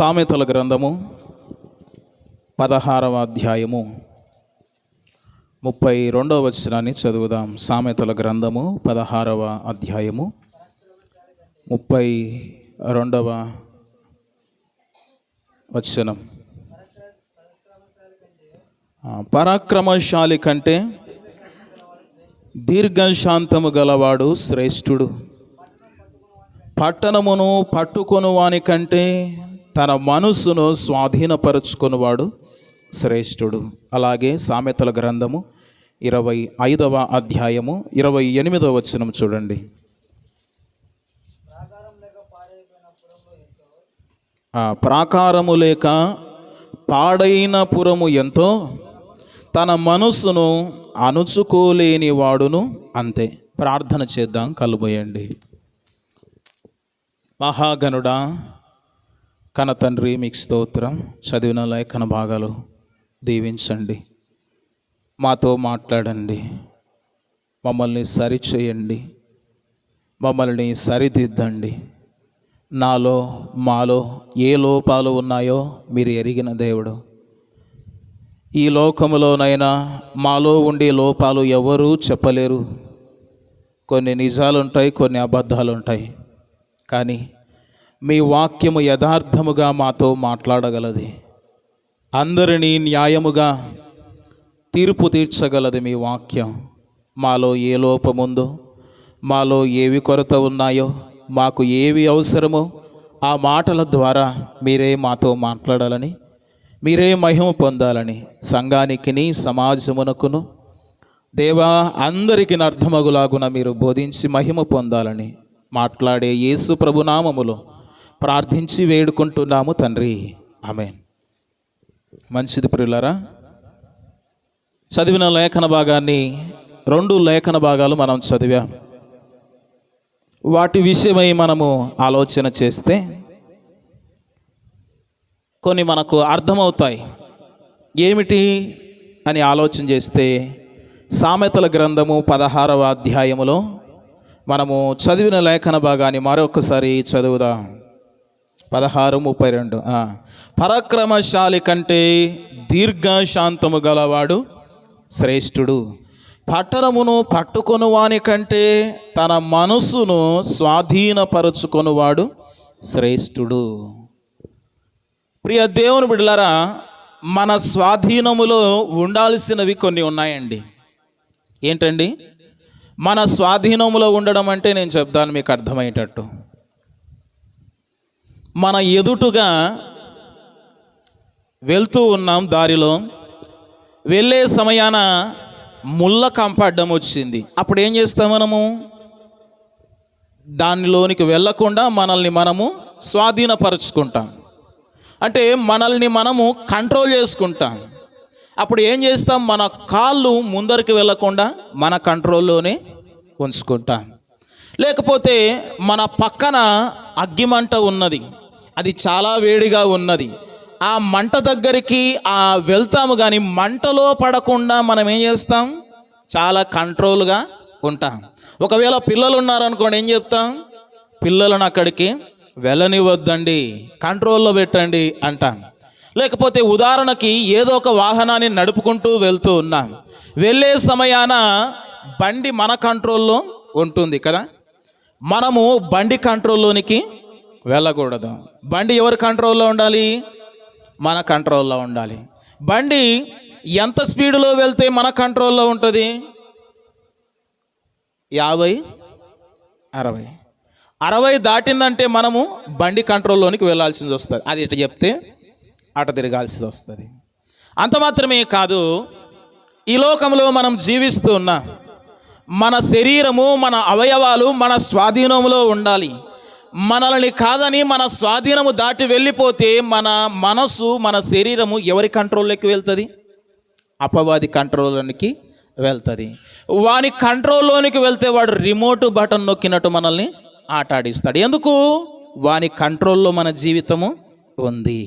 సామెతల గ్రంథము 16వ అధ్యాయము 32వ వచనాన్ని చదువుదాం. సామెతల గ్రంథము 16వ అధ్యాయము 32వ వచనం. పరాక్రమశాలి కంటే దీర్ఘశాంతము గలవాడు శ్రేష్ఠుడు. పట్టణమును పట్టుకొను వాని కంటే తన మనసును స్వాధీనపరుచుకొనువాడు శ్రేష్ఠుడు. అలాగే సామెతల గ్రంథము 25వ అధ్యాయము 28వ వచనం చూడండి. ప్రాకారము లేక పాడైన పురము ఎంతో, తన మనసును అణుచుకోలేని వాడును అంతే. ప్రార్థన చేద్దాం, కలుమోయండి. మహాగణుడా, కన తండ్రి, మీకు స్తోత్రం. చదివిన లేఖన భాగాలు దీవించండి, మాతో మాట్లాడండి, మమ్మల్ని సరిచేయండి, మమ్మల్ని సరిదిద్దండి. నాలో మాలో ఏ లోపాలు ఉన్నాయో మీరు ఎరిగిన దేవుడు. ఈ లోకములోనైనా మాలో ఉండే లోపాలు ఎవరూ చెప్పలేరు. కొన్ని నిజాలుంటాయి, కొన్ని అబద్ధాలు ఉంటాయి. కానీ మీ వాక్యము యథార్థముగా మాతో మాట్లాడగలది. అందరినీ న్యాయముగా తీర్పు తీర్చగలది మీ వాక్యం. మాలో ఏ లోపముందో, మాలో ఏవి కొరత ఉన్నాయో, మాకు ఏవి అవసరమో ఆ మాటల ద్వారా మీరే మాతో మాట్లాడాలని, మీరే మహిమ పొందాలని, సంఘానికిని సమాజమునకును దేవా అందరికీ అర్థమగులాగున మీరు బోధించి మహిమ పొందాలని మాట్లాడే యేసు ప్రభునామములో ప్రార్థించి వేడుకుంటున్నాము తండ్రి, ఆమేన్. మంచిది ప్రియులారా, చదివిన లేఖన భాగాన్ని 2 లేఖన భాగాలు మనం చదివాం. వాటి విషయమై మనము ఆలోచన చేస్తే కొన్ని మనకు అర్థమవుతాయి. ఏమిటి అని ఆలోచన చేస్తే, సామెతల గ్రంథము 16వ అధ్యాయములో మనము చదివిన లేఖన భాగాన్ని మరొకసారి చదువుదాం. 16:32. పరాక్రమశాలి కంటే దీర్ఘశాంతము గలవాడు శ్రేష్ఠుడు. పట్టణమును పట్టుకొను వాని కంటే తన మనసును స్వాధీనపరుచుకొనువాడు శ్రేష్ఠుడు. ప్రియ దేవుని బిడ్డలారా, మన స్వాధీనములో ఉండాల్సినవి కొన్ని ఉన్నాయండి. ఏంటండి మన స్వాధీనములో ఉండడం అంటే? నేను చెప్తాను మీకు అర్థమయ్యేటట్టు. మన ఎదుటుగా వెళ్తూ ఉన్నాం, దారిలో వెళ్ళే సమయాన ముళ్ళ కంపడ్డం వచ్చింది. అప్పుడు ఏం చేస్తాం? మనము దానిలోనికి వెళ్ళకుండా మనల్ని మనము స్వాధీనపరుచుకుంటాం. అంటే మనల్ని మనము కంట్రోల్ చేసుకుంటాం. అప్పుడు ఏం చేస్తాం? మన కాళ్ళు ముందరికి వెళ్ళకుండా మన కంట్రోల్లోనే ఉంచుకుంటాం. లేకపోతే మన పక్కన అగ్గిమంట ఉన్నది, అది చాలా వేడిగా ఉన్నది, ఆ మంట దగ్గరికి వెళ్తాము. కానీ మంటలో పడకుండా మనం ఏం చేస్తాం? చాలా కంట్రోల్గా ఉంటాం. ఒకవేళ పిల్లలు ఉన్నారనుకోండి, ఏం చెప్తాం? పిల్లలను అక్కడికి వెళ్ళనివ్వద్దండి, కంట్రోల్లో పెట్టండి అంటాం. లేకపోతే ఉదాహరణకి ఏదో ఒక వాహనాన్ని నడుపుకుంటూ వెళ్తూ ఉన్నాం, వెళ్ళే సమయాన బండి మన కంట్రోల్లో ఉంటుంది కదా. మనము బండి కంట్రోల్లోనికి వెళ్ళకూడదు. బండి ఎవరి కంట్రోల్లో ఉండాలి? మన కంట్రోల్లో ఉండాలి. బండి ఎంత స్పీడ్లో వెళ్తే మన కంట్రోల్లో ఉంటుంది? 50, 60. 60 దాటిందంటే మనము బండి కంట్రోల్లోనికి వెళ్ళాల్సింది వస్తుంది. అది ఇటు చెప్తే అట తిరగాల్సి వస్తుంది. అంత మాత్రమే కాదు, ఈ లోకంలో మనం జీవిస్తూ ఉన్నాం. మన శరీరము, మన అవయవాలు మన స్వాధీనంలో ఉండాలి. మనల్ని కాదని మన స్వాధీనము దాటి వెళ్ళిపోతే మన మనసు, మన శరీరము ఎవరి కంట్రోల్లోకి వెళ్తుంది? అపవాది కంట్రోల్లోనికి వెళ్తుంది. వాని కంట్రోల్లోనికి వెళ్తే వాడు రిమోట్ బటన్ నొక్కినట్టు మనల్ని ఆటాడిస్తాడు. ఎందుకు? వాని కంట్రోల్లో మన జీవితము ఉంది.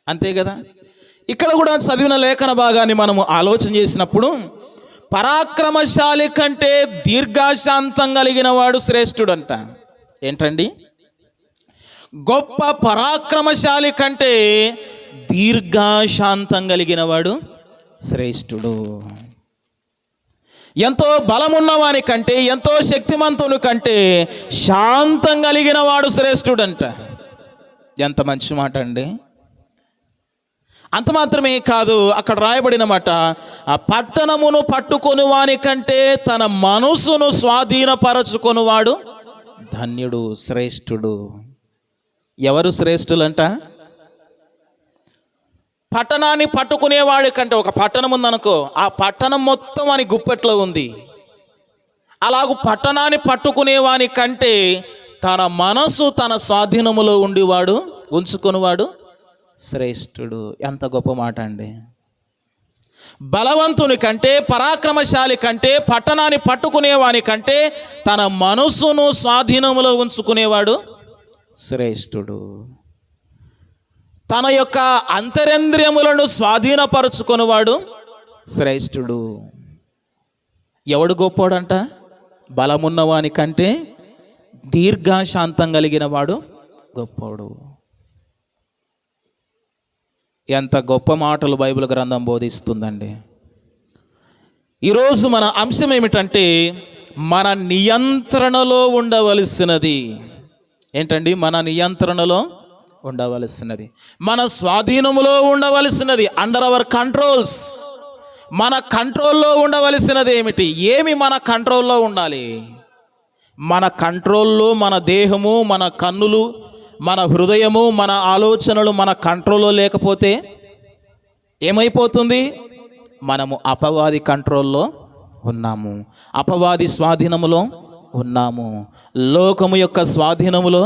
అంతే కదా. ఇక్కడ కూడా చదివిన లేఖన భాగాన్ని మనము ఆలోచన చేసినప్పుడు, పరాక్రమశాలి కంటే దీర్ఘశాంతం కలిగిన వాడు శ్రేష్ఠుడంట. ఏంటండి? గొప్ప పరాక్రమశాలి కంటే దీర్ఘశాంతం కలిగిన వాడు శ్రేష్ఠుడు. ఎంతో బలమున్నవాని కంటే, ఎంతో శక్తిమంతుని కంటే శాంతం కలిగిన వాడు శ్రేష్ఠుడంట. ఎంత మంచి మాట అండి. అంత మాత్రమే కాదు, అక్కడ రాయబడిన మాట, ఆ పట్టణమును పట్టుకొని వాని కంటే తన మనసును స్వాధీనపరచుకొనివాడు ధన్యుడు, శ్రేష్ఠుడు. ఎవరు శ్రేష్ఠులంట? పట్టణాన్ని పట్టుకునేవాడి కంటే, ఒక పట్టణం ఉందనుకో, ఆ పట్టణం మొత్తం అని గుప్పెట్లో ఉంది. అలాగూ పట్టణాన్ని పట్టుకునేవాని కంటే తన మనసు తన స్వాధీనములో ఉండివాడు, ఉంచుకునివాడు శ్రేష్ఠుడు. ఎంత గొప్ప మాట అండి. బలవంతుని కంటే, పరాక్రమశాలి కంటే, పట్టణాన్ని పట్టుకునేవాని కంటే తన మనసును స్వాధీనములో ఉంచుకునేవాడు శ్రేష్ఠుడు. తన యొక్క అంతరేంద్రియములను స్వాధీనపరుచుకునేవాడు శ్రేష్ఠుడు. ఎవడు గొప్పోడంట? బలమున్నవాని కంటే దీర్ఘశాంతం కలిగిన వాడు గొప్పోడు. ఎంత గొప్ప మాటలు బైబిల్ గ్రంథం బోధిస్తుందండి. ఈరోజు మన అంశం ఏమిటంటే, మన నియంత్రణలో ఉండవలసినది ఏంటండి? మన నియంత్రణలో ఉండవలసినది, మన స్వాధీనములో ఉండవలసినది, అండర్ అవర్ కంట్రోల్స్. మన కంట్రోల్లో ఉండవలసినది ఏమిటి? ఏమి మన కంట్రోల్లో ఉండాలి? మన కంట్రోల్లో మన దేహము, మన కన్నులు, మన హృదయము, మన ఆలోచనలు మన కంట్రోల్లో లేకపోతే ఏమైపోతుంది? మనము అపవాది కంట్రోల్లో ఉన్నాము, అపవాది స్వాధీనములో ఉన్నాము, లోకము యొక్క స్వాధీనములో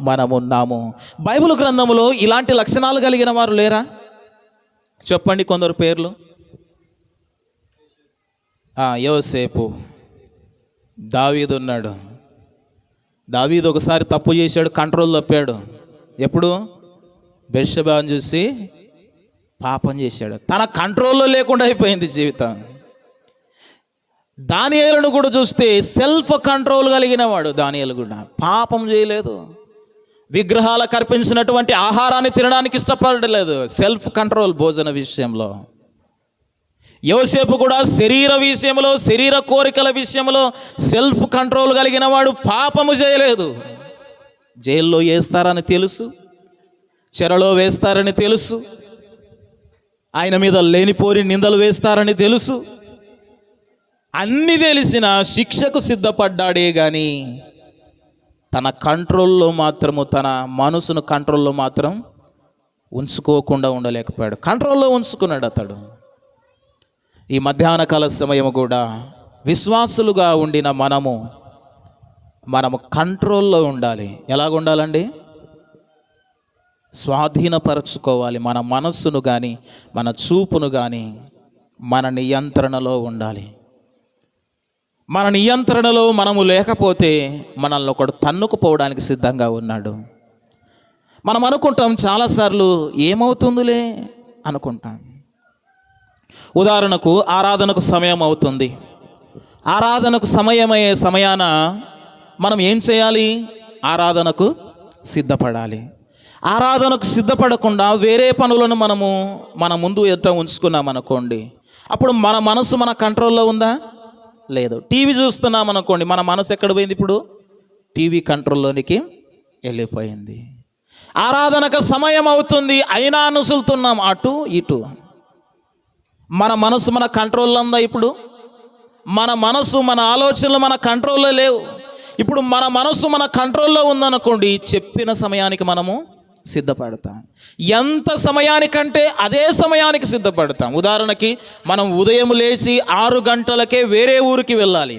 మనమున్నాము. బైబిల్ గ్రంథములో ఇలాంటి లక్షణాలు కలిగిన వారు లేరా? చెప్పండి కొందరు పేర్లు. యోసేపు, దావీదు ఉన్నాడు. దావీదు ఒకసారి తప్పు చేశాడు, కంట్రోల్ తప్పాడు. ఎప్పుడు? బెత్షెబాను చూసి పాపం చేశాడు. తన కంట్రోల్లో లేకుండా అయిపోయింది జీవితం. దానియేలును కూడా చూస్తే సెల్ఫ్ కంట్రోల్ కలిగిన వాడు. దానియేలు కూడా పాపం చేయలేదు, విగ్రహాలకు అర్పించినటువంటి ఆహారాన్ని తినడానికి ఇష్టపడలేదు, సెల్ఫ్ కంట్రోల్ భోజన విషయంలో. యోసేపు కూడా శరీర విషయంలో, శరీర కోరికల విషయంలో సెల్ఫ్ కంట్రోల్ కలిగిన వాడు, పాపము చేయలేదు. జైల్లో వేస్తారని తెలుసు, చెరలో వేస్తారని తెలుసు, ఆయన మీద లేనిపోని నిందలు వేస్తారని తెలుసు, అన్ని తెలిసిన శిక్షకు సిద్ధపడ్డాడే కానీ తన కంట్రోల్లో మాత్రము, తన మనసును కంట్రోల్లో మాత్రం ఉంచుకోకుండా ఉండలేకపోయాడు. కంట్రోల్లో ఉంచుకున్నాడు అతడు. ఈ మధ్యాహ్న కాల సమయం కూడా విశ్వాసులుగా ఉండిన మనము కంట్రోల్లో ఉండాలి. ఎలాగ ఉండాలండి? స్వాధీనపరచుకోవాలి. మన మనస్సును కానీ, మన చూపును కానీ మన నియంత్రణలో ఉండాలి. మన నియంత్రణలో మనము లేకపోతే మనల్ని ఒకడు తన్నుకుపోవడానికి సిద్ధంగా ఉన్నాడు. మనం అనుకుంటాం చాలాసార్లు, ఏమవుతుందిలే అనుకుంటాం. ఉదాహరణకు ఆరాధనకు సమయం అవుతుంది. ఆరాధనకు సమయమయ్యే సమయాన మనం ఏం చేయాలి? ఆరాధనకు సిద్ధపడాలి. ఆరాధనకు సిద్ధపడకుండా వేరే పనులను మన ముందు ఎదుట ఉంచుకున్నాం అనుకోండి, అప్పుడు మన మనసు మన కంట్రోల్లో ఉందా? లేదు. టీవీ చూస్తున్నాం అనుకోండి, మన మనసు ఎక్కడ పోయింది? ఇప్పుడు టీవీ కంట్రోల్లోనికి వెళ్ళిపోయింది. ఆరాధనకు సమయం అవుతుంది, అయినా అనుసులుతున్నాం అటు ఇటు. మన మనసు మన కంట్రోల్లో ఉందా? ఇప్పుడు మన మనసు, మన ఆలోచనలు మన కంట్రోల్లో లేవు. ఇప్పుడు మన మనసు మన కంట్రోల్లో ఉందనుకోండి, చెప్పిన సమయానికి మనము సిద్ధపడతాం. ఎంత సమయానికంటే అదే సమయానికి సిద్ధపడతాం. ఉదాహరణకి మనం ఉదయం లేచి 6 గంటలకే వేరే ఊరికి వెళ్ళాలి,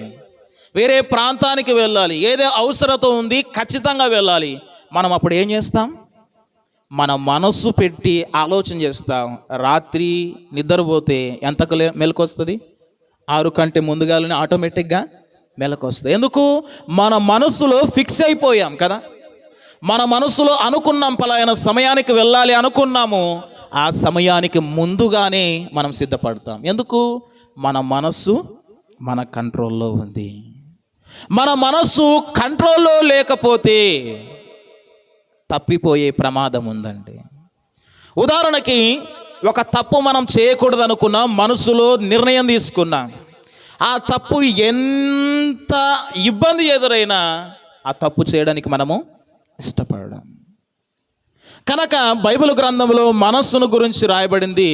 వేరే ప్రాంతానికి వెళ్ళాలి, ఏదో అవసరత ఉంది, ఖచ్చితంగా వెళ్ళాలి. మనం అప్పుడు ఏం చేస్తాం? మన మనసు పెట్టి ఆలోచన చేస్తాం. రాత్రి నిద్రపోతే ఎంతకు మెలకు వస్తుంది? 6 కంటే ముందుగానే ఆటోమేటిక్గా మెలకు వస్తుంది. ఎందుకు? మన మనసులో ఫిక్స్ అయిపోయాం కదా. మన మనసులో అనుకున్నాం, పలానా సమయానికి వెళ్ళాలి అనుకున్నాము, ఆ సమయానికి ముందుగానే మనం సిద్ధపడతాం. ఎందుకు? మన మనస్సు మన కంట్రోల్లో ఉంది. మన మనస్సు కంట్రోల్లో లేకపోతే తప్పిపోయే ప్రమాదం ఉందండి. ఉదాహరణకి ఒక తప్పు మనం చేయకూడదు అనుకున్నాం, మనసులో నిర్ణయం తీసుకున్నాం. ఆ తప్పు ఎంత ఇబ్బంది ఎదురైనా ఆ తప్పు చేయడానికి మనము ఇష్టపడడం. కనుక బైబిల్ గ్రంథంలో మనస్సును గురించి రాయబడింది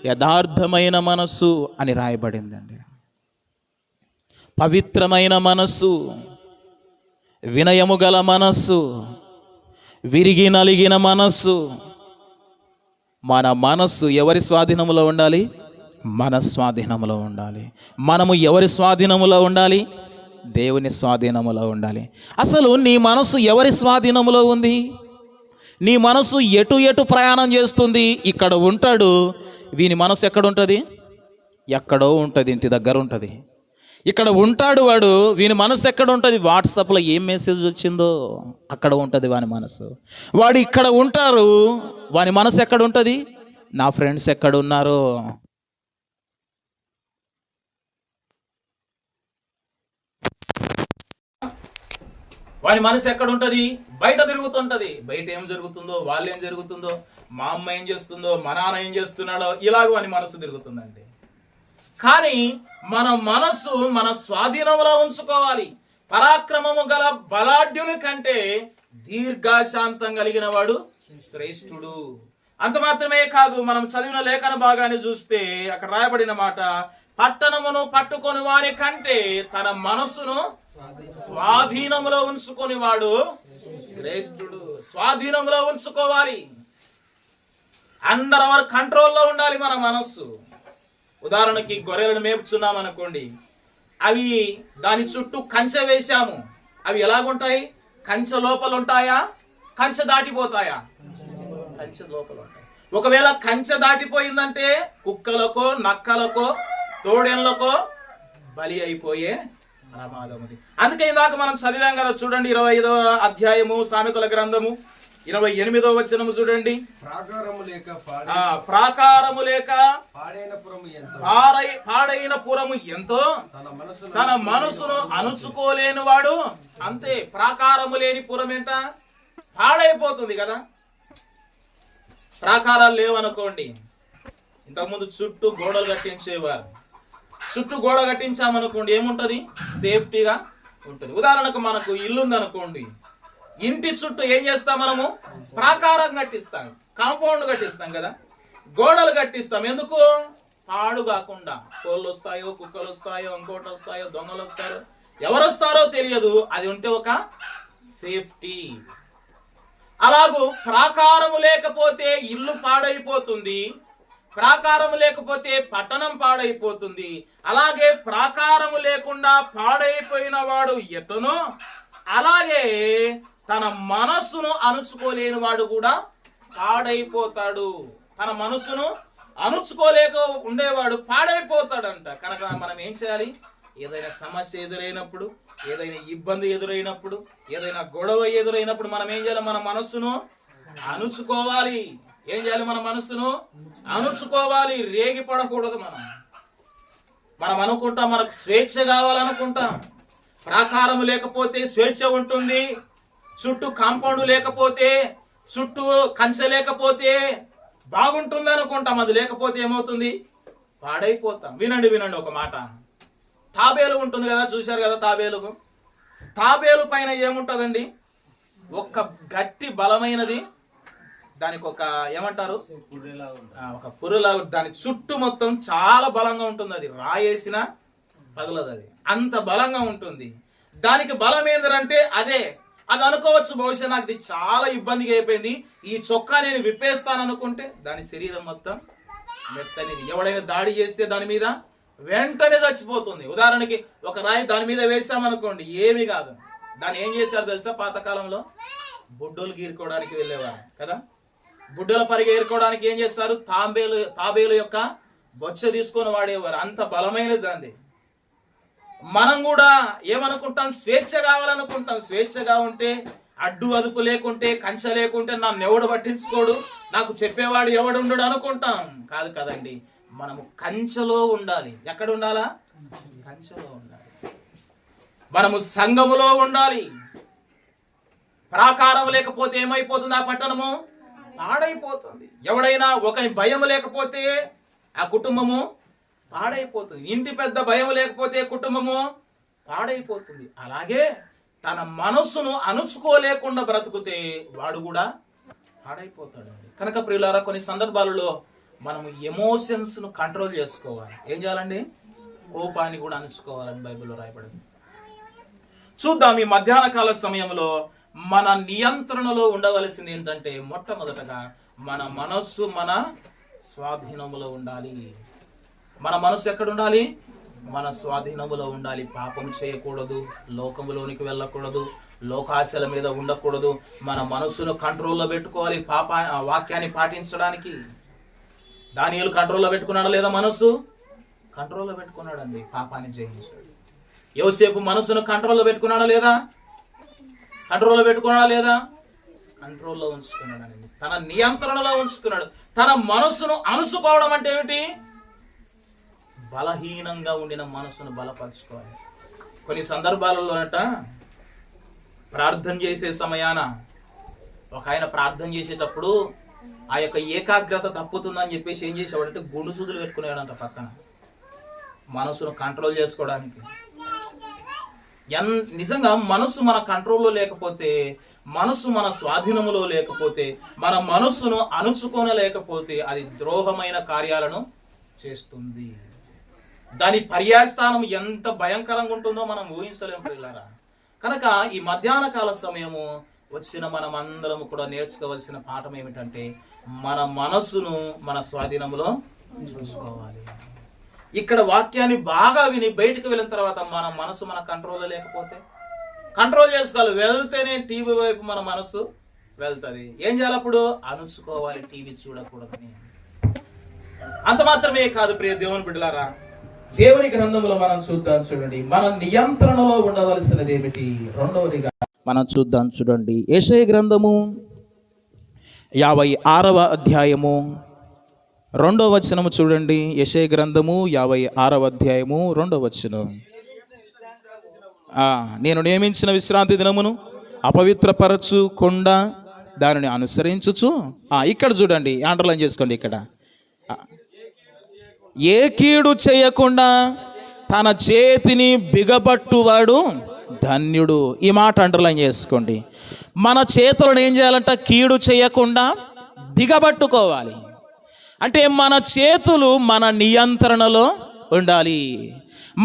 యథార్థమైన మనస్సు అని రాయబడిందండి. పవిత్రమైన మనస్సు, వినయము గల మనస్సు, విరిగి నలిగిన మనస్సు. మన మనస్సు ఎవరి స్వాధీనంలో ఉండాలి? మన స్వాధీనంలో ఉండాలి. మనము ఎవరి స్వాధీనంలో ఉండాలి? దేవుని స్వాధీనములో ఉండాలి. అసలు నీ మనసు ఎవరి స్వాధీనములో ఉంది? నీ మనసు ఎటు ఎటు ప్రయాణం చేస్తుంది? ఇక్కడ ఉంటాడు, వీని మనసు ఎక్కడ ఉంటుంది? ఎక్కడో ఉంటుంది, ఇంటి దగ్గర ఉంటుంది. ఇక్కడ ఉంటాడు వాడు, వీని మనసు ఎక్కడ ఉంటుంది? వాట్సాప్లో ఏం మెసేజ్ వచ్చిందో అక్కడ ఉంటుంది వాని మనసు. వాడు ఇక్కడ ఉంటారు, వాని మనసు ఎక్కడ ఉంటుంది? నా ఫ్రెండ్స్ ఎక్కడ ఉన్నారో. వాని మనసు ఎక్కడ ఉంటుంది? బయట తిరుగుతుంటది. బయట ఏం జరుగుతుందో, వాళ్ళు ఏం జరుగుతుందో, మా అమ్మ ఏం చేస్తుందో, మా నాన్న ఏం చేస్తున్నాడో, ఇలాగ వాని మనసు తిరుగుతుందండి. కానీ మన మనస్సు మన స్వాధీనంలో ఉంచుకోవాలి. పరాక్రమము గల బలాఢ్యుని కంటే దీర్ఘశాంతం కలిగిన వాడు శ్రేష్ఠుడు. అంత మాత్రమే కాదు, మనం చదివిన లేఖన భాగాన్ని చూస్తే అక్కడ రాయబడిన మాట, పట్టణమును పట్టుకొని వారి కంటే తన మనస్సును స్వాధీనంలో ఉంచుకొని వాడు శ్రేష్ఠుడు. స్వాధీనంలో ఉంచుకోవాలి. అండర్ అవర్ కంట్రోల్లో ఉండాలి మన మనస్సు. ఉదాహరణకి గొర్రెలను మేపుతున్నాం అనుకోండి, అవి దాని చుట్టూ కంచె వేశాము. అవి ఎలాగుంటాయి? కంచె లోపల ఉంటాయా? కంచె దాటిపోతాయా? కంచె లోపల ఉంటాయి. ఒకవేళ కంచె దాటిపోయిందంటే కుక్కలకో, నక్కలకో, తోడేళ్లకో బలి అయిపోయే ప్రమాదం ఉంది. అందుకే ఇందాక మనం చదివాం కదా, చూడండి 25వ అధ్యాయము సామెతల గ్రంథము 28వ వచనము చూడండి. ప్రాకారము లేక పాడైన పురము ఎంతో తన మనసును అణుచుకోలేని వాడు అంతే. ప్రాకారము లేని పురం ఏంట? పాడైపోతుంది కదా. ప్రాకారాలు లేవనుకోండి, ఇంతకుముందు చుట్టూ గోడలు కట్టించేవారు. చుట్టూ గోడ కట్టించామనుకోండి, ఏముంటది? సేఫ్టీగా ఉంటుంది. ఉదాహరణకు మనకు ఇల్లు ఉందనుకోండి, ఇంటి చుట్టూ ఏం చేస్తాం మనము? ప్రాకారం కట్టిస్తాం, కాంపౌండ్ కట్టిస్తాం కదా, గోడలు కట్టిస్తాం. ఎందుకు? పాడు కాకుండా. కోళ్ళు వస్తాయో, కుక్కలు వస్తాయో, ఇంకోటి వస్తాయో, దొంగలు వస్తారో, ఎవరు వస్తారో తెలియదు. అది ఉంటే ఒక సేఫ్టీ. అలాగూ ప్రాకారము లేకపోతే ఇల్లు పాడైపోతుంది, ప్రాకారము లేకపోతే పట్టణం పాడైపోతుంది. అలాగే ప్రాకారము లేకుండా పాడైపోయిన వాడు ఎతనో, అలాగే తన మనస్సును అణుచుకోలేని వాడు కూడా పాడైపోతాడు. తన మనస్సును అణుచుకోలేక ఉండేవాడు పాడైపోతాడంట. కనుక మనం ఏం చేయాలి? ఏదైనా సమస్య ఎదురైనప్పుడు, ఏదైనా ఇబ్బంది ఎదురైనప్పుడు, ఏదైనా గొడవ ఎదురైనప్పుడు మనం ఏం చేయాలి? మన మనస్సును అణుచుకోవాలి. ఏం చేయాలి? మన మనస్సును అణుచుకోవాలి. రేగి పడకూడదు. మనం అనుకుంటాం మనకు స్వేచ్ఛ కావాలనుకుంటాం. ప్రాకారం లేకపోతే స్వేచ్ఛ ఉంటుంది, చుట్టూ కాంపౌండ్ లేకపోతే, చుట్టూ కంచె లేకపోతే బాగుంటుంది అనుకుంటాం. అది లేకపోతే ఏమవుతుంది? పాడైపోతాం. వినండి ఒక మాట. తాబేలు ఉంటుంది కదా, చూశారు కదా తాబేలు. తాబేలు పైన ఏముంటుందండి? ఒక గట్టి బలమైనది, దానికి ఒక ఏమంటారు, ఒక పుర్రెలా. దాని చుట్టూ మొత్తం చాలా బలంగా ఉంటుంది. అది రాయేసిన పగలదు. అది అంత బలంగా ఉంటుంది. దానికి బలం ఏంటంటే అదే. అది అనుకోవచ్చు, బహుశా నాకు ఇది చాలా ఇబ్బందిగా అయిపోయింది, ఈ చొక్కా నేను విప్పేస్తాను అనుకుంటే దాని శరీరం మొత్తం మెత్తనిది. ఎవడైనా దాడి చేస్తే దాని మీద వెంటనే చచ్చిపోతుంది. ఉదాహరణకి ఒక రాయి దాని మీద వేసామనుకోండి, ఏమీ కాదు. దాన్ని ఏం చేశారు తెలుసా? పాతకాలంలో బుడ్డోలు గీరుకోవడానికి వెళ్ళేవారు కదా. బుడ్డల పరిగె ఏరుకోవడానికి ఏం చేస్తారు? తాబేలు యొక్క బొచ్చ తీసుకొని వాడేవారు. అంత బలమైనది దాన్ని. మనం కూడా ఏమనుకుంటాం? స్వేచ్ఛ కావాలనుకుంటాం. స్వేచ్ఛగా ఉంటే, అడ్డు అదుపు లేకుంటే, కంచె లేకుంటే నన్ను ఎవడు పట్టించుకోడు, నాకు చెప్పేవాడు ఎవడు ఉండడు అనుకుంటాం. కాదు కదండి, మనము కంచెలో ఉండాలి. ఎక్కడ ఉండాలా? కంచెలో ఉండాలి. మనము సంఘములో ఉండాలి. ప్రాకారం లేకపోతే ఏమైపోతుంది? ఆ పట్టణము పాడైపోతుంది. ఎవడైనా ఒకని భయం లేకపోతే ఆ కుటుంబము పాడైపోతుంది. ఇంటి పెద్ద భయం లేకపోతే కుటుంబము పాడైపోతుంది. అలాగే తన మనస్సును అణుచుకోలేకుండా బ్రతుకుతే వాడు కూడా పాడైపోతాడు. కనుక ప్రియులారా, కొన్ని సందర్భాలలో మనము ఎమోషన్స్ను కంట్రోల్ చేసుకోవాలి. ఏం చేయాలండి? కోపాన్ని కూడా అణుచుకోవాలని బైబిల్లో రాయబడింది. చూద్దాం, ఈ మధ్యాహ్న కాల సమయంలో మన నియంత్రణలో ఉండవలసింది ఏంటంటే, మొట్టమొదటగా మన మనస్సు మన స్వాధీనములో ఉండాలి. మన మనస్సు ఎక్కడ ఉండాలి? మన స్వాధీనములో ఉండాలి. పాపం చేయకూడదు, లోకములోనికి వెళ్ళకూడదు, లోకాశల మీద ఉండకూడదు. మన మనస్సును కంట్రోల్లో పెట్టుకోవాలి వాక్యాన్ని పాటించడానికి. దానియేలు కంట్రోల్లో పెట్టుకున్నాడా లేదా? మనస్సు కంట్రోల్లో పెట్టుకున్నాడండి, పాపాన్ని జయించాడు. యోసేపు మనస్సును కంట్రోల్లో పెట్టుకున్నాడా లేదా? కంట్రోల్లో పెట్టుకున్నాడా లేదా? కంట్రోల్లో ఉంచుకున్నాడు. తన నియంత్రణలో ఉంచుకున్నాడు. తన మనస్సును అణుచుకోవడం అంటే ఏమిటి? బలహీనంగా ఉండిన మనస్సును బలపరచుకోవాలి. కొన్ని సందర్భాలలో ప్రార్థన చేసే సమయాన ఒక ఆయన ప్రార్థన చేసేటప్పుడు ఆ యొక్క ఏకాగ్రత తప్పుతుందని చెప్పేసి ఏం చేసేవాడంటే గుండుసూదులు పెట్టుకునేవాడంట పక్కన, మనసును కంట్రోల్ చేసుకోవడానికి. నిజంగా మనస్సు మన కంట్రోల్లో లేకపోతే, మనస్సు మన స్వాధీనములో లేకపోతే, మన మనస్సును అణుచుకోనలేకపోతే అది ద్రోహమైన కార్యాలను చేస్తుంది. దాని పర్యాయస్థానం ఎంత భయంకరంగా ఉంటుందో మనం ఊహించలేము ప్రియులారా. కనుక ఈ మధ్యాహ్న కాల సమయము వచ్చిన మనం అందరం కూడా నేర్చుకోవాల్సిన పాఠం ఏమిటంటే, మన మనస్సును మన స్వాధీనంలో చూసుకోవాలి. ఇక్కడ వాక్యాన్ని బాగా విని బయటకు వెళ్ళిన తర్వాత మన మనసు మన కంట్రోల్లో లేకపోతే కంట్రోల్ చేసుకోవాలి. వెళ్తేనే టీవీ వైపు మన మనసు వెళ్తుంది. ఏం చేయాలి అప్పుడు? అణుచుకోవాలి, టీవీ చూడకూడదని. అంత మాత్రమే కాదు ప్రియ దేవుని బిడ్డలారా, దేవుని గ్రంథంలో మనం చూద్దాం చూడండి, మన నియంత్రణలో ఉండవలసినది ఏమిటి. రెండవదిగా మనం చూద్దాం చూడండి, యెషయా గ్రంథము 56వ అధ్యాయము 2వ వచనము చూడండి. యెషయా గ్రంథము 56వ అధ్యాయము 2వ వచనం. నేను నియమించిన విశ్రాంతి దినమును అపవిత్రపరచుకుండా దానిని అనుసరించుచు. ఇక్కడ చూడండి, అండర్లైన్ చేసుకోండి. ఇక్కడ ఏ కీడు చేయకుండా తన చేతిని బిగబట్టువాడు ధన్యుడు. ఈ మాట అండర్లైన్ చేసుకోండి. మన చేతులను ఏం చేయాలంట? కీడు చేయకుండా బిగబట్టుకోవాలి. అంటే మన చేతులు మన నియంత్రణలో ఉండాలి.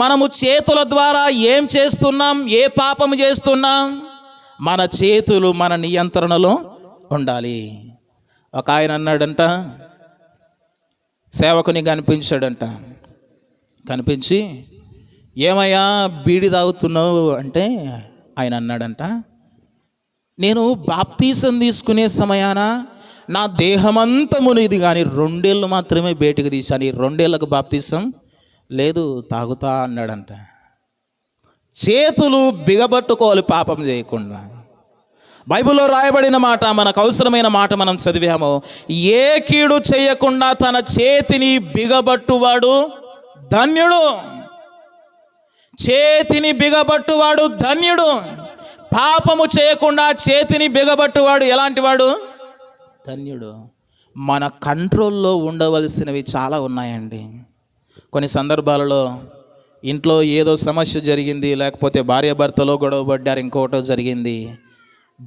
మనము చేతుల ద్వారా ఏం చేస్తున్నాం, ఏ పాపము చేస్తున్నాం, మన చేతులు మన నియంత్రణలో ఉండాలి. ఒక ఆయన అన్నాడంట, సేవకుని కనిపించాడంట. కనిపించి, ఏమయ్యా బీడి తాగుతున్నావు అంటే ఆయన అన్నాడంట, నేను బాప్తీసం తీసుకునే సమయాన నా దేహమంతా మునిగిది, కానీ 2 ఏళ్ళు మాత్రమే బయటకు తీశాను, ఈ 2 ఏళ్ళకు బాప్తీసం లేదు, తాగుతా అన్నాడంట. చేతులు బిగబట్టుకోవాలి పాపం చేయకుండా. బైబిల్లో రాయబడిన మాట, మనకు అవసరమైన మాట మనం చదివాము. ఏ కీడు చేయకుండా తన చేతిని బిగబట్టువాడు ధన్యుడు. చేతిని బిగబట్టువాడు ధన్యుడు. పాపము చేయకుండా చేతిని బిగబట్టువాడు ఎలాంటి వాడు? ధన్యుడు. మన కంట్రోల్లో ఉండవలసినవి చాలా ఉన్నాయండి. కొన్ని సందర్భాలలో ఇంట్లో ఏదో సమస్య జరిగింది, లేకపోతే భార్యాభర్తలో గొడవ పడ్డారు, ఇంకొకటో జరిగింది.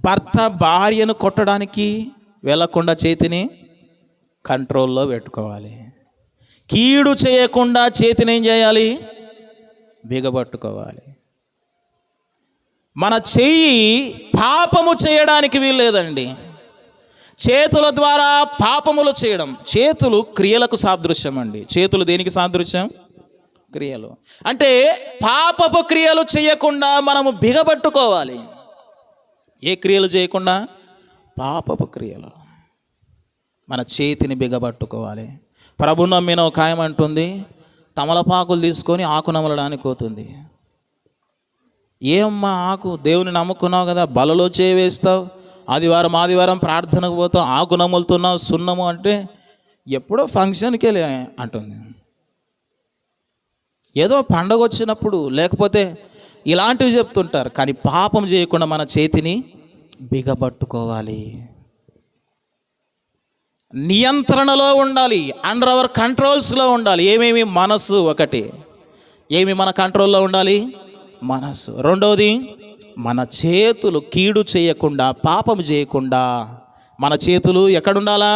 భర్త భార్యను కొట్టడానికి వెళ్ళకుండా చేతిని కంట్రోల్లో పెట్టుకోవాలి. కీడు చేయకుండా చేతిని ఏం చేయాలి? బిగబట్టుకోవాలి. మన చెయ్యి పాపము చేయడానికి వీల్లేదండి. చేతుల ద్వారా పాపములు చేయడం. చేతులు క్రియలకు సాదృశ్యం అండి. చేతులు దేనికి సాదృశ్యం? క్రియలు. అంటే పాపపు క్రియలు చేయకుండా మనము బిగబట్టుకోవాలి. ఏ క్రియలు చేయకుండా? పాపపు క్రియలు. మన చేతిని బిగబట్టుకోవాలి. ప్రభు నమ్మిన ఒక ఆయన అంటుంది, తమలపాకులు తీసుకొని ఆకు నమలడానికి పోతుంది. ఏమ్మా ఆకు, దేవుని నమ్ముకున్నావు కదా, బలలో చేవేస్తావు, ఆదివారం ప్రార్థనకు పోతావు, ఆకు నములుతున్నావు, సున్నము అంటే ఎప్పుడో ఫంక్షన్కి వెళ్ళి అంటుంది. ఏదో పండగ వచ్చినప్పుడు, లేకపోతే ఇలాంటివి చెప్తుంటారు. కానీ పాపం చేయకుండా మన చేతిని బిగబట్టుకోవాలి, నియంత్రణలో ఉండాలి, అండర్ అవర్ కంట్రోల్స్లో ఉండాలి. ఏమేమి? మనస్సు ఒకటి. ఏమి మన కంట్రోల్లో ఉండాలి? మనస్సు. రెండవది, మన చేతులు కీడు చేయకుండా, పాపం చేయకుండా మన చేతులు ఎక్కడుండాలా?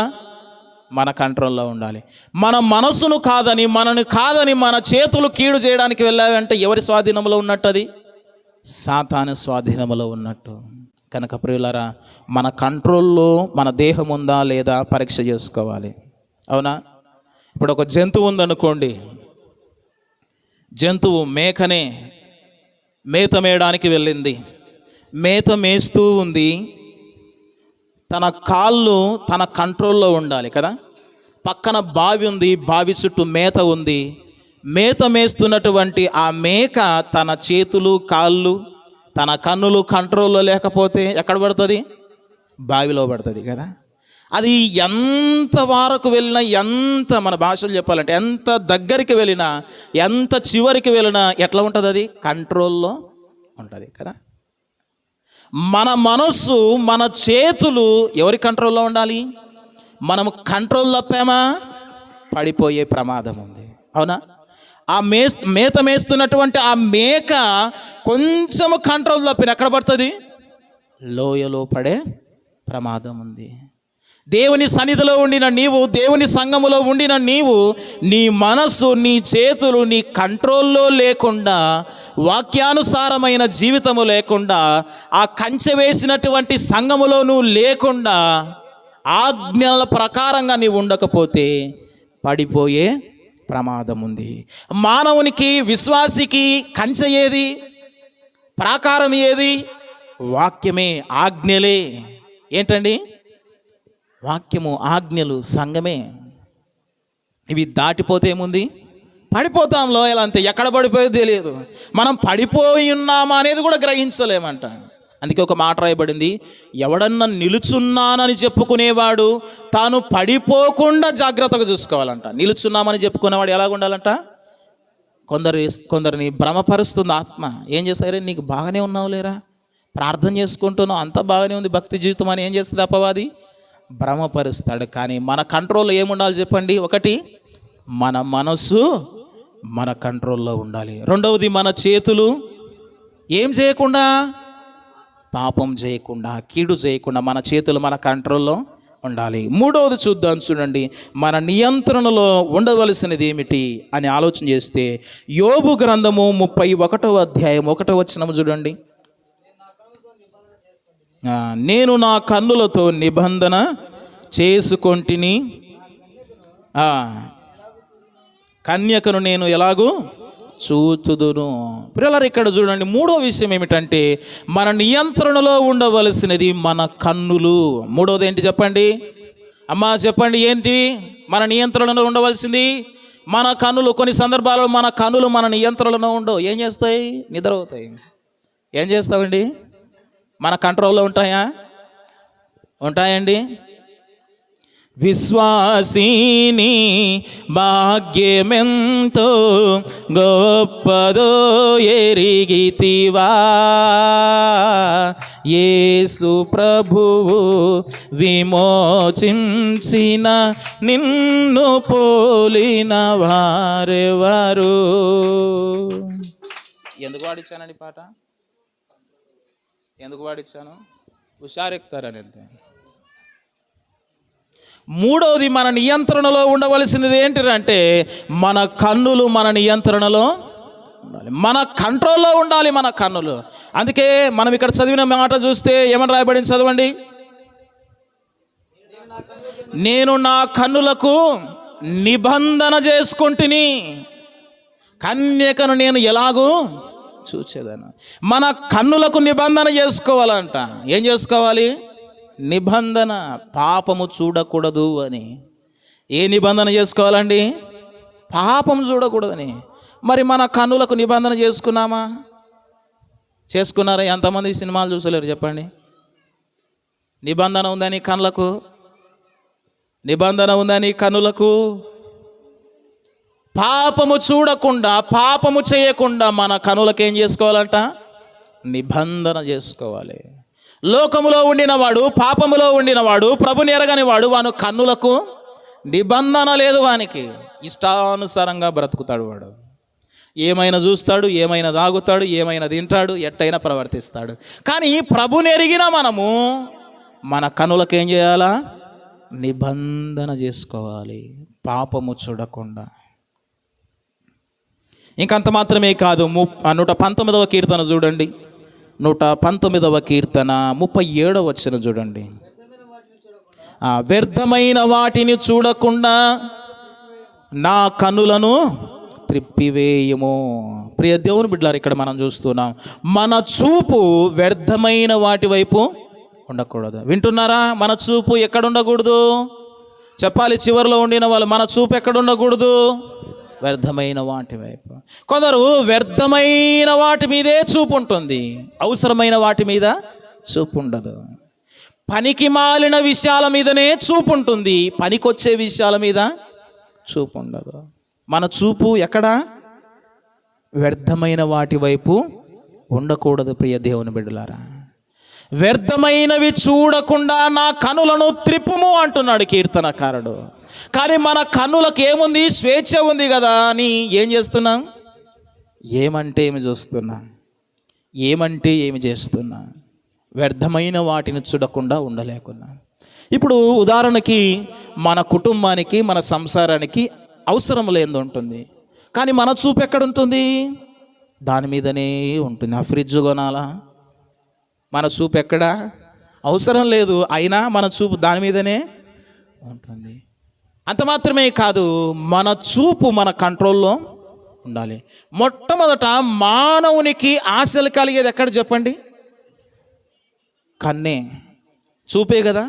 మన కంట్రోల్లో ఉండాలి. మన మనస్సును కాదని, మనని కాదని మన చేతులు కీడు చేయడానికి వెళ్ళావంటే ఎవరి స్వాధీనంలో ఉన్నట్టు? అది సాతాను స్వాధీనంలో ఉన్నట్టు. కనుక ప్రియులారా, మన కంట్రోల్లో మన దేహం ఉందా లేదా పరీక్ష చేసుకోవాలి. అవునా? ఇప్పుడు ఒక జంతువు ఉందనుకోండి, జంతువు మేకనే మేత మేయడానికి వెళ్ళింది. మేత మేస్తూ ఉంది. తన కాళ్ళు తన కంట్రోల్లో ఉండాలి కదా. పక్కన బావి ఉంది, బావి చుట్టూ మేత ఉంది. మేత మేస్తున్నటువంటి ఆ మేక తన చేతులు, కాళ్ళు, తన కన్నులు కంట్రోల్లో లేకపోతే ఎక్కడ పడుతుంది? బావిలో పడుతుంది కదా. అది ఎంత వరకు వెళ్ళినా, ఎంత మన భాషలో చెప్పాలంటే ఎంత దగ్గరికి వెళ్ళినా, ఎంత చివరికి వెళ్ళినా ఎట్లా ఉంటుంది? అది కంట్రోల్లో ఉంటుంది కదా. మన మనస్సు, మన చేతులు ఎవరి కంట్రోల్లో ఉండాలి? మనము కంట్రోల్ తప్పామా పడిపోయే ప్రమాదం ఉంది. అవునా? ఆ మేత మేస్తున్నటువంటి ఆ మేక కొంచెము కంట్రోల్ తప్పిన ఎక్కడ పడుతుంది? లోయలో పడే ప్రమాదం ఉంది. దేవుని సన్నిధిలో ఉండిన నీవు, దేవుని సంఘములో ఉండిన నీవు, నీ మనస్సు, నీ చేతులు నీ కంట్రోల్లో లేకుండా, వాక్యానుసారమైన జీవితము లేకుండా, ఆ కంచె వేసినటువంటి సంఘములో నువ్వు లేకుండా, ఆజ్ఞల ప్రకారంగా నీవు ఉండకపోతే పడిపోయే ప్రమాదం ఉంది. మానవునికి, విశ్వాసికి కంచె ఏది? ప్రాకారం ఏది? వాక్యమే, ఆజ్ఞలే. ఏంటండి? వాక్యము, ఆజ్ఞలు, సంఘమే. ఇవి దాటిపోతే ఏముంది? పడిపోతాం లోయలు అంతే. ఎక్కడ పడిపోయేది తెలియదు. మనం పడిపోయి ఉన్నామా అనేది కూడా గ్రహించలేమంట. అందుకే ఒక మాట రాయబడింది, ఎవడన్నా నిలుచున్నానని చెప్పుకునేవాడు తాను పడిపోకుండా జాగ్రత్తగా చూసుకోవాలంట. నిలుచున్నామని చెప్పుకునేవాడు ఎలాగ ఉండాలంట? కొందరిని భ్రమపరుస్తుంది ఆత్మ. ఏం చేస్తారే, నీకు బాగానే ఉన్నావు లేరా, ప్రార్థన చేసుకుంటున్నావు, అంత బాగానే ఉంది భక్తి జీవితం అని ఏం చేస్తుంది అపవాది? భ్రమపరుస్తాడు. కానీ మన కంట్రోల్లో ఏముండాలి చెప్పండి? ఒకటి, మన మనస్సు మన కంట్రోల్లో ఉండాలి. రెండవది, మన చేతులు ఏం చేయకుండా? పాపం చేయకుండా, కీడు చేయకుండా మన చేతులు మన కంట్రోల్లో ఉండాలి. మూడవది చూద్దాం, చూడండి. మన నియంత్రణలో ఉండవలసినది ఏమిటి అని ఆలోచన చేస్తే యోబు గ్రంథము 31వ అధ్యాయం 1వ వచనం చూడండి. నేను నా కన్నులతో నిబంధన చేసుకొంటిని, కన్యకను నేను ఎలాగూ చూతుదును. పిల్లలు ఇక్కడ చూడండి, మూడో విషయం ఏమిటంటే మన నియంత్రణలో ఉండవలసినది మన కన్నులు. మూడవది ఏంటి చెప్పండి అమ్మా, చెప్పండి ఏంటి మన నియంత్రణలో ఉండవలసింది? మన కన్నులు. కొన్ని సందర్భాల్లో మన కన్నులు మన నియంత్రణలో ఉండవు. ఏం చేస్తాయి? నిద్రపోతాయి. ఏం చేస్తావండి? మన కంట్రోల్లో ఉంటాయా? ఉంటాయండి. విశ్వాసిని భాగ్యమెంతో గొప్పదో ఎరిగితివా, యేసు ప్రభువు విమోచించిన నిన్ను పోలిన వారెవరు. ఎందుకు పాడించానండి పాట? ఎందుకు పాడించాను? హుషారెక్తారని అంతే. మూడవది మన నియంత్రణలో ఉండవలసినది ఏంటంటే మన కన్నులు మన నియంత్రణలో ఉండాలి, మన కంట్రోల్లో ఉండాలి మన కన్నులు. అందుకే మనం ఇక్కడ చదివిన మాట చూస్తే ఏమని రాయబడింది చదవండి. నేను నా కన్నులకు నిబంధన చేసుకుంటుని, కన్యకను నేను ఎలాగూ చూచేదాను. మన కన్నులకు నిబంధన చేసుకోవాలంట. ఏం చేసుకోవాలి? నిబంధన. పాపము చూడకూడదు అని. ఏ నిబంధన చేసుకోవాలండి? పాపం చూడకూడదని. మరి మన కన్నులకు నిబంధన చేసుకున్నామా? చేసుకున్నారా? ఎంతమంది సినిమాలు చూసలేరు చెప్పండి? నిబంధన ఉందని కన్నులకు, నిబంధన ఉందని కన్నులకు. పాపము చూడకుండా, పాపము చేయకుండా మన కన్నులకు ఏం చేసుకోవాలంట? నిబంధన చేసుకోవాలి. లోకములో ఉండినవాడు, పాపములో ఉండినవాడు, ప్రభుని ఎరగని వాడు, వాని కన్నులకు నిబంధన లేదు. వానికి ఇష్టానుసారంగా బ్రతుకుతాడు. వాడు ఏమైనా చూస్తాడు, ఏమైనా తాగుతాడు, ఏమైనా తింటాడు, ఎట్టయినా ప్రవర్తిస్తాడు. కానీ ప్రభుని ఎరిగిన మనము మన కన్నులకు ఏం చేయాలా? నిబంధన చేసుకోవాలి, పాపము చూడకుండా. ఇంకంత మాత్రమే కాదు, 119వ కీర్తన చూడండి. 119వ కీర్తన 37వ వచనం చూడండి. వ్యర్థమైన వాటిని చూడకుండా నా కన్నులను త్రిప్పివేయము. ప్రియ దేవుని బిడ్డలారా, ఇక్కడ మనం చూస్తున్నాం, మన చూపు వ్యర్థమైన వాటి వైపు ఉండకూడదు. వింటున్నారా? మన చూపు ఎక్కడ ఉండకూడదు? చెప్పాలి చివరిలో ఉండిన వాళ్ళు. మన చూపు ఎక్కడ ఉండకూడదు? వ్యర్థమైన వాటి వైపు. కొందరు వ్యర్థమైన వాటి మీదే చూపు ఉంటుంది, అవసరమైన వాటి మీద చూపు ఉండదు. పనికి మాలిన విషయాల మీదనే చూపు ఉంటుంది, పనికొచ్చే విషయాల మీద చూపు ఉండదు. మన చూపు ఎక్కడ? వ్యర్థమైన వాటి వైపు ఉండకూడదు. ప్రియ దేవుని బిడ్డలారా, వ్యర్థమైనవి చూడకుండా నా కనులను త్రిప్పుము అంటున్నాడు కీర్తనకారుడు. కానీ మన కన్నులకు ఏముంది? స్వేచ్ఛ ఉంది కదా అని ఏం చేస్తున్నాం? ఏమంటే ఏమి చూస్తున్నాం, ఏమంటే ఏమి చేస్తున్నాం. వ్యర్థమైన వాటిని చూడకుండా ఉండలేకున్నాం. ఇప్పుడు ఉదాహరణకి మన కుటుంబానికి, మన సంసారానికి అవసరం లేనిది ఉంటుంది, కానీ మన చూపు ఎక్కడ ఉంటుంది? దాని మీదనే ఉంటుంది. ఆ ఫ్రిడ్జ్ కొనాలా? మన చూపు ఎక్కడ? అవసరం లేదు, అయినా మన చూపు దాని మీదనే ఉంటుంది. అంత మాత్రమే కాదు, మన చూపు మన కంట్రోల్లో ఉండాలి. మొట్టమొదట మానవునికి ఆశలు కలిగేది ఎక్కడ చెప్పండి? కన్నే, చూపే కదా.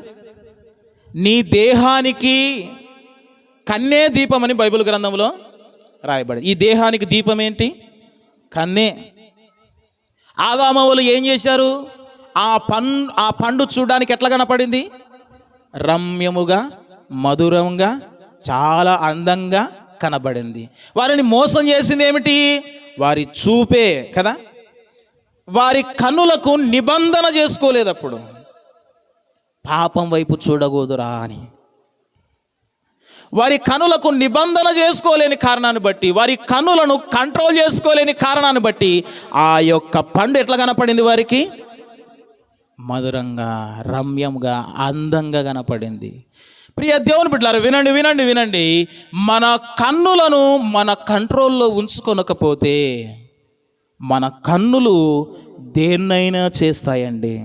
నీ దేహానికి కన్నే దీపం అని బైబిల్ గ్రంథంలో రాయబడి. ఈ దేహానికి దీపం ఏంటి? కన్నే. ఆదామవులు ఏం చేశారు? ఆ పండు చూడడానికి ఎట్లా కనపడింది? రమ్యముగా, మధురంగా, చాలా అందంగా కనబడింది. వారిని మోసం చేసింది ఏమిటి? వారి చూపే కదా. వారి కన్నులకు నిబంధన చేసుకోలేదు. అప్పుడు పాపం వైపు చూడకూడదురా అని వారి కన్నులకు నిబంధన చేసుకోలేని కారణాన్ని బట్టి, వారి కన్నులను కంట్రోల్ చేసుకోలేని కారణాన్ని బట్టి ఆ యొక్క పండు ఎట్లా కనపడింది? వారికి మధురంగా, రమ్యంగా, అందంగా కనపడింది. ప్రియ దేవుని బిడ్డలారా, వినండి వినండి వినండి. మన కన్నులను మన కంట్రోల్లో ఉంచుకొనకపోతే మన కన్నులు దేన్నైనా చేస్తాయండి.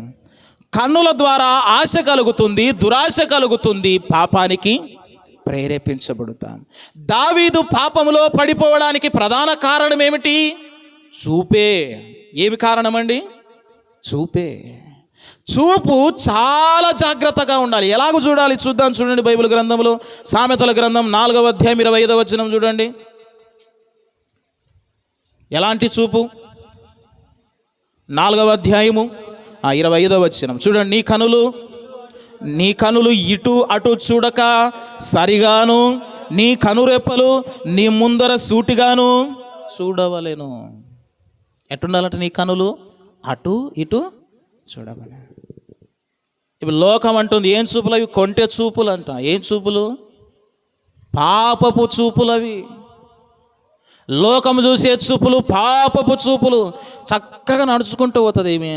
కన్నుల ద్వారా ఆశ కలుగుతుంది, దురాశ కలుగుతుంది, పాపానికి ప్రేరేపించబడతాం. దావీదు పాపములో పడిపోవడానికి ప్రధాన కారణం ఏమిటి? చూపే. ఏమి కారణమండి? చూపే. చూపు చాలా జాగ్రత్తగా ఉండాలి. ఎలాగో చూడాలి? చూద్దాం. చూడండి బైబిల్ గ్రంథంలో సామెతల గ్రంథం 4వ అధ్యాయం 25వ వచనం చూడండి. ఎలాంటి చూపు? 4వ అధ్యాయము 25వ వచనం చూడండి. నీ కనులు ఇటు అటు చూడక సరిగాను, నీ కనురెప్పలు నీ ముందర సూటిగాను చూడవలెను. ఎట్టుండాలంటే నీ కనులు అటు ఇటు చూడవలెను. ఇప్పుడు లోకం అంటుంది ఏం చూపులు అవి? కొంటె చూపులు అంట. ఏం చూపులు? పాపపు చూపులు అవి. లోకం చూసే చూపులు పాపపు చూపులు. చక్కగా నడుచుకుంటూ పోతుంది, ఏమి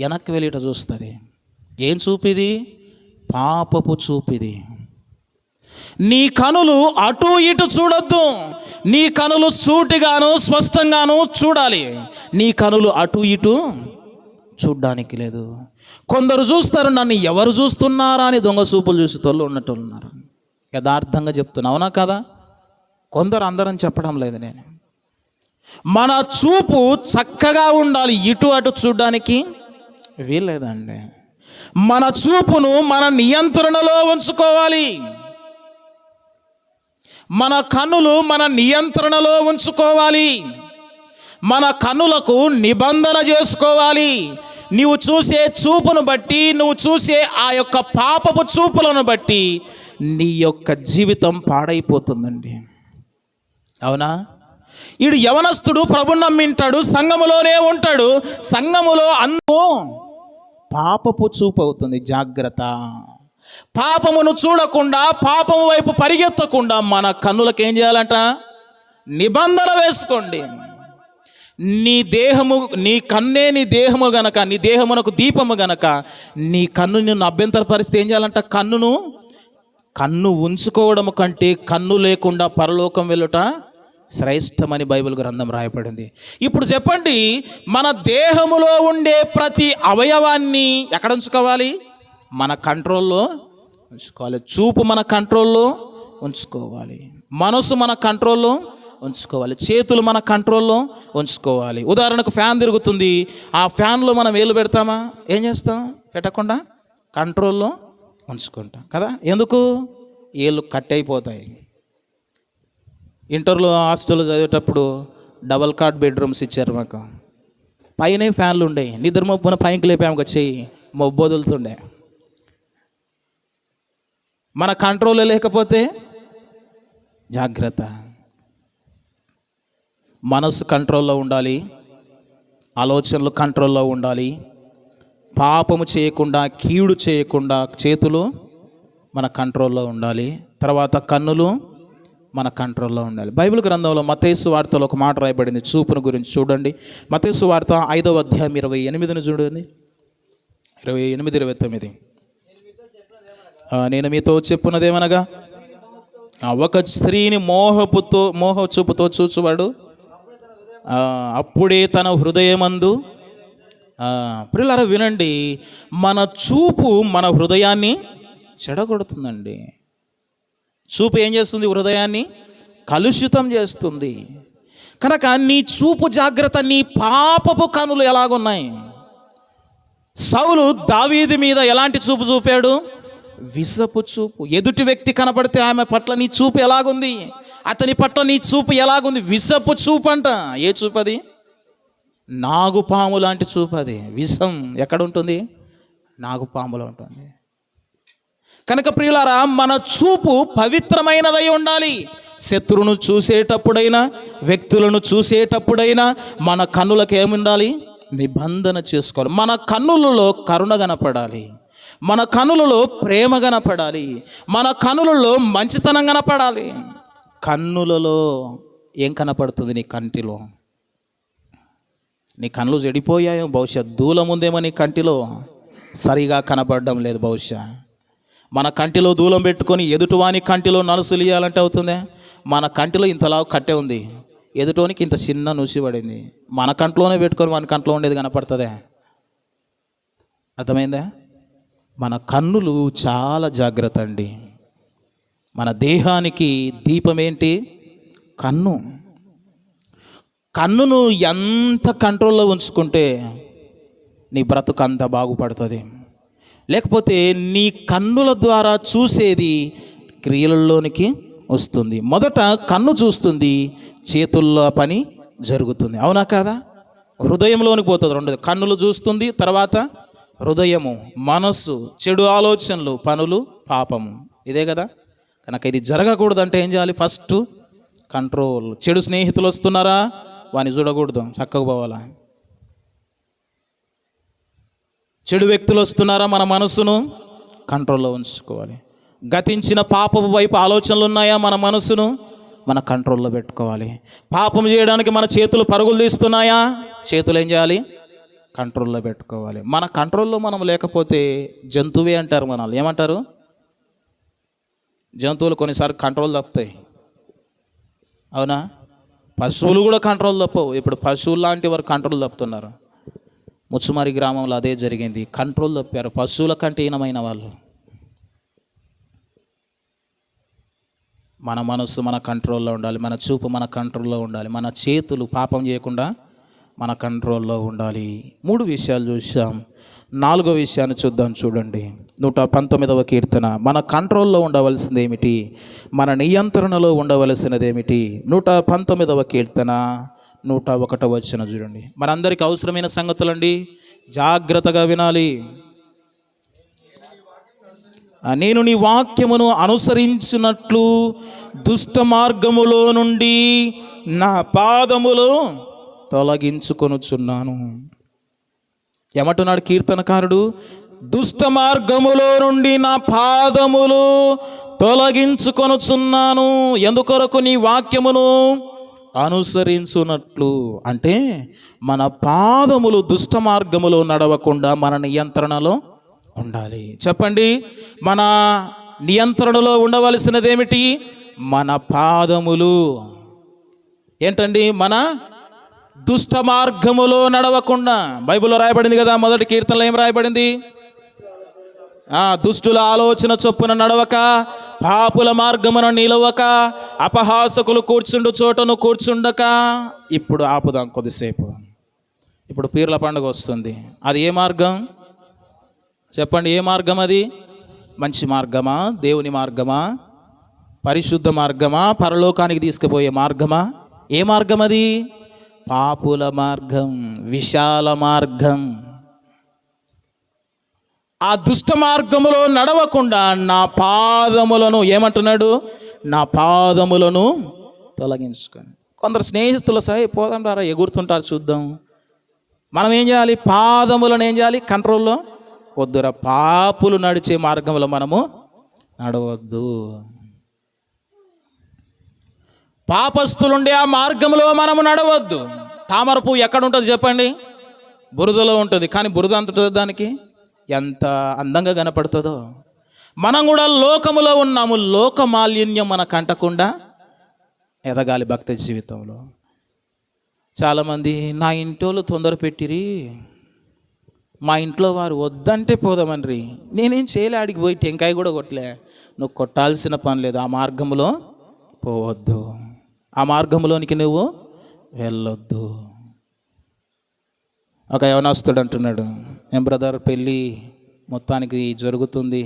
వెనక్కి వెళ్ళిట చూస్తుంది. ఏం చూపిది? పాపపు చూపిది. నీ కనులు అటు ఇటు చూడొద్దు. నీ కనులు సూటిగాను స్పష్టంగాను చూడాలి. నీ కనులు అటు ఇటు చూడ్డానికి లేదు. కొందరు చూస్తారు, నన్ను ఎవరు చూస్తున్నారా అని దొంగ చూపులు చూసేటోళ్ళు ఉన్నట్టున్నారు. యథార్థంగా చెప్తున్నా, అవునా కదా? కొందరు, అందరం చెప్పడం లేదు నేను. మన చూపు చక్కగా ఉండాలి, ఇటు అటు చూడడానికి వీల్లేదండి. మన చూపును మన నియంత్రణలో ఉంచుకోవాలి. మన కన్నులు మన నియంత్రణలో ఉంచుకోవాలి. మన కన్నులకు నిబంధన చేసుకోవాలి. నీవు చూసే చూపును బట్టి, నువ్వు చూసే ఆ యొక్క పాపపు చూపులను బట్టి నీ యొక్క జీవితం పాడైపోతుందండి. అవునా? ఈడు యవనస్తుడు ప్రభుని నమ్మింటాడు, సంఘములోనే ఉంటాడు. సంఘములో పాపపు చూపు అవుతుంది. జాగ్రత్త. పాపమును చూడకుండా, పాపము వైపు పరిగెత్తకుండా మన కన్నులకు ఏం చేయాలంట? నిబంధన వేసుకోండి. నీ దేహము, నీ కన్నే నీ దేహము గనక, నీ దేహమునకు దీపము గనక, నీ కన్ను నిన్ను అభ్యంతరపరిస్తే ఏం చేయాలంట? కన్ను ఉంచుకోవడం కంటే కన్ను లేకుండా పరలోకం వెళ్ళుట శ్రేష్టమని బైబిల్ గ్రంథం రాయబడింది. ఇప్పుడు చెప్పండి, మన దేహములో ఉండే ప్రతి అవయవాన్ని ఎక్కడ ఉంచుకోవాలి? మన కంట్రోల్లో ఉంచుకోవాలి. చూపు మన కంట్రోల్లో ఉంచుకోవాలి. మనసు మన కంట్రోల్లో ఉంచుకోవాలి. చేతులు మన కంట్రోల్లో ఉంచుకోవాలి. ఉదాహరణకు ఫ్యాన్ తిరుగుతుంది, ఆ ఫ్యాన్లో మనం వేలు పెడతామా? ఏం చేస్తాం? పెట్టకుండా కంట్రోల్లో ఉంచుకుంటాం కదా. ఎందుకు? ఏళ్ళు కట్ అయిపోతాయి. ఇంటర్లో హాస్టల్లో చదివేటప్పుడు డబల్ కాట్ బెడ్రూమ్స్ ఇచ్చారు మాకు. పైన ఫ్యాన్లు ఉండేవి. నిద్ర మొబ్బున పైకి లేపాము వచ్చేయి మొబ్బు వదులుతుండే. మన కంట్రోల్లో లేకపోతే జాగ్రత్త. మనసు కంట్రోల్లో ఉండాలి, ఆలోచనలు కంట్రోల్లో ఉండాలి. పాపము చేయకుండా, కీడు చేయకుండా చేతులు మన కంట్రోల్లో ఉండాలి. తర్వాత కన్నులు మన కంట్రోల్లో ఉండాలి. బైబిల్ గ్రంథంలో మత్తయి సువార్తలో ఒక మాట రాయబడింది చూపును గురించి. చూడండి, మత్తయి సువార్త 5వ అధ్యాయం 28ని చూడండి. 28, 29. నేను మీతో చెప్పున్నదేమనగా, ఒక స్త్రీని మోహ చూపుతో చూచువాడు అప్పుడే తన హృదయమందు. ప్రియులారా వినండి, మన చూపు మన హృదయాన్ని చెడగొడుతుందండి. చూపు ఏం చేస్తుంది? హృదయాన్ని కలుషితం చేస్తుంది. కనుక నీ చూపు జాగ్రత్త. నీ పాపపు కనులు ఎలాగున్నాయి? సౌలు దావీదు మీద ఎలాంటి చూపు చూపాడు? విషపు చూపు. ఎదుటి వ్యక్తి కనపడితే ఆమె పట్ల నీ చూపు ఎలాగుంది? అతని పట్ల నీ చూపు ఎలాగుంది? విషపు చూపు అంట. ఏ చూపు అది? నాగుపాము లాంటి చూపు అది. విషం ఎక్కడ ఉంటుంది? నాగుపాములో ఉంటుంది. కనుక ప్రియులారా, మన చూపు పవిత్రమైనదై ఉండాలి. శత్రువును చూసేటప్పుడైనా, వ్యక్తులను చూసేటప్పుడైనా మన కన్నులకు ఏముండాలి? నిబంధన చేసుకోవాలి. మన కన్నులలో కరుణ కనపడాలి, మన కన్నులలో ప్రేమ కనపడాలి, మన కన్నులలో మంచితనం కనపడాలి. కన్నులలో ఏం కనపడుతుంది? నీ కంటిలో. నీ కన్నులు చెడిపోయాయో బహుశా. దూలం ఉందేమో నీ కంటిలో, సరిగా కనపడడం లేదు బహుశా. మన కంటిలో దూలం పెట్టుకొని ఎదుటివాని కంటిలో నలుసులు ఇవ్వాలంటే అవుతుందే? మన కంటిలో ఇంతలా కట్టే ఉంది, ఎదుటోనికి ఇంత చిన్న నుసి పడింది. మన కంట్లోనే పెట్టుకొని మన కంట్లో ఉండేది కనపడుతుందే? అర్థమైందా? మన కన్నులు చాలా జాగ్రత్త అండి. మన దేహానికి దీపం ఏంటి? కన్ను. కన్నును ఎంత కంట్రోల్లో ఉంచుకుంటే నీ బ్రతుకు అంత బాగుపడుతుంది. లేకపోతే నీ కన్నుల ద్వారా చూసేది క్రియలలోనికి వస్తుంది. మొదట కన్ను చూస్తుంది, చేతుల్లో పని జరుగుతుంది. అవునా కాదా? హృదయంలోనికి పోతుంది. రెండోది కన్నులు చూస్తుంది, తర్వాత హృదయము, మనస్సు, చెడు ఆలోచనలు, పనులు, పాపము. ఇదే కదా. కనుక ఇది జరగకూడదంటే ఏం చేయాలి? First control. చెడు స్నేహితులు వస్తున్నారా? వాని చూడకూడదు, చక్కగా పోవాలా. చెడు వ్యక్తులు వస్తున్నారా? మన మనసును కంట్రోల్లో ఉంచుకోవాలి. గతించిన పాపపు వైపు ఆలోచనలు ఉన్నాయా? మన మనసును మన కంట్రోల్లో పెట్టుకోవాలి. పాపం చేయడానికి మన చేతులు పరుగులు తీస్తున్నాయా? చేతులు ఏం చేయాలి? కంట్రోల్లో పెట్టుకోవాలి. మన కంట్రోల్లో మనం లేకపోతే జంతువే అంటారు. మనల్ని ఏమంటారు? జంతువులు కొన్నిసార్లు కంట్రోల్ తప్పుతాయి. అవునా? పశువులు కూడా కంట్రోల్ తప్పవు. ఇప్పుడు పశువులు లాంటి వారు కంట్రోల్ తప్పుతున్నారు. ముచ్చుమారి గ్రామంలో అదే జరిగింది. కంట్రోల్ తప్పారు, పశువుల కంటే హీనమైన వాళ్ళు. మన మనస్సు మన కంట్రోల్లో ఉండాలి, మన చూపు మన కంట్రోల్లో ఉండాలి, మన చేతులు పాపం చేయకుండా మన కంట్రోల్లో ఉండాలి. 3 విషయాలు చూసాం. 4వ విషయాన్ని చూద్దాం. చూడండి, 119వ కీర్తన. మన కంట్రోల్లో ఉండవలసింది ఏమిటి? మన నియంత్రణలో ఉండవలసినది ఏమిటి? 119వ కీర్తన 101వ వచనం చూడండి. మనందరికీ అవసరమైన సంగతులండి, జాగ్రత్తగా వినాలి. నేను నీ వాక్యమును అనుసరించినట్లు దుష్ట మార్గములో నుండి నా పాదములు తొలగించుకొనుచున్నాను. ఏమంటున్నాడు కీర్తనకారుడు? దుష్ట మార్గములో నుండి నా పాదములు తొలగించుకొనుచున్నాను, ఎందుకొరకు నీ వాక్యమును అనుసరించున్నట్లు. అంటే మన పాదములు దుష్ట మార్గములో నడవకుండా మన నియంత్రణలో ఉండాలి. చెప్పండి, మన నియంత్రణలో ఉండవలసినదేమిటి? మన పాదములు. ఏంటండి? మన దుష్ట మార్గములో నడవకుండా. బైబిల్లో రాయబడింది కదా, మొదటి కీర్తనలో ఏం రాయబడింది? దుష్టుల ఆలోచన చొప్పున నడవక, పాపుల మార్గమున నిలవక, అపహాసకులు కూర్చుండు చోటను కూర్చుండక. ఇప్పుడు ఆపుదాం కొద్దిసేపు. ఇప్పుడు పీర్ల పండుగ వస్తుంది. అది ఏ మార్గం? చెప్పండి, ఏ మార్గం అది? మంచి మార్గమా? దేవుని మార్గమా? పరిశుద్ధ మార్గమా? పరలోకానికి తీసుకుపోయే మార్గమా? ఏ మార్గం అది? పాపుల మార్గం, విశాల మార్గం. ఆ దుష్ట మార్గములో నడవకుండా నా పాదములను, ఏమంటున్నాడు? నా పాదములను తొలగించుకొని. కొందరు స్నేహితులు సరే పోదాం రా ఎగురుతుంటారు, చూద్దాం. మనం ఏం చేయాలి? పాదములను ఏం చేయాలి? కంట్రోల్లో వద్దురా. పాపులు నడిచే మార్గంలో మనము నడవద్దు. పాపస్తులుండే ఆ మార్గంలో మనము నడవద్దు. తామర పువ్వు ఎక్కడ ఉంటుంది చెప్పండి? బురదలో ఉంటుంది. కానీ బురద అంత ఉంటుంది, దానికి ఎంత అందంగా కనపడుతుందో. మనం కూడా లోకములో ఉన్నాము. లోక మాలిన్యం మనకు అంటకుండా ఎదగాలి భక్తి జీవితంలో. చాలామంది నా ఇంటోళ్ళు తొందర పెట్టిరి, మా ఇంట్లో వారు వద్దంటే పోదామని. నేనేం చేయలే, ఆడికి పోయి టెంకాయ కూడా కొట్టలే. నువ్వు కొట్టాల్సిన పని లేదు. ఆ మార్గంలో పోవద్దు, ఆ మార్గంలోనికి నువ్వు వెళ్ళొద్దు. ఒక యవనస్తుడు అంటున్నాడు, ఏం బ్రదర్ పెళ్ళి మొత్తానికి జరుగుతుంది,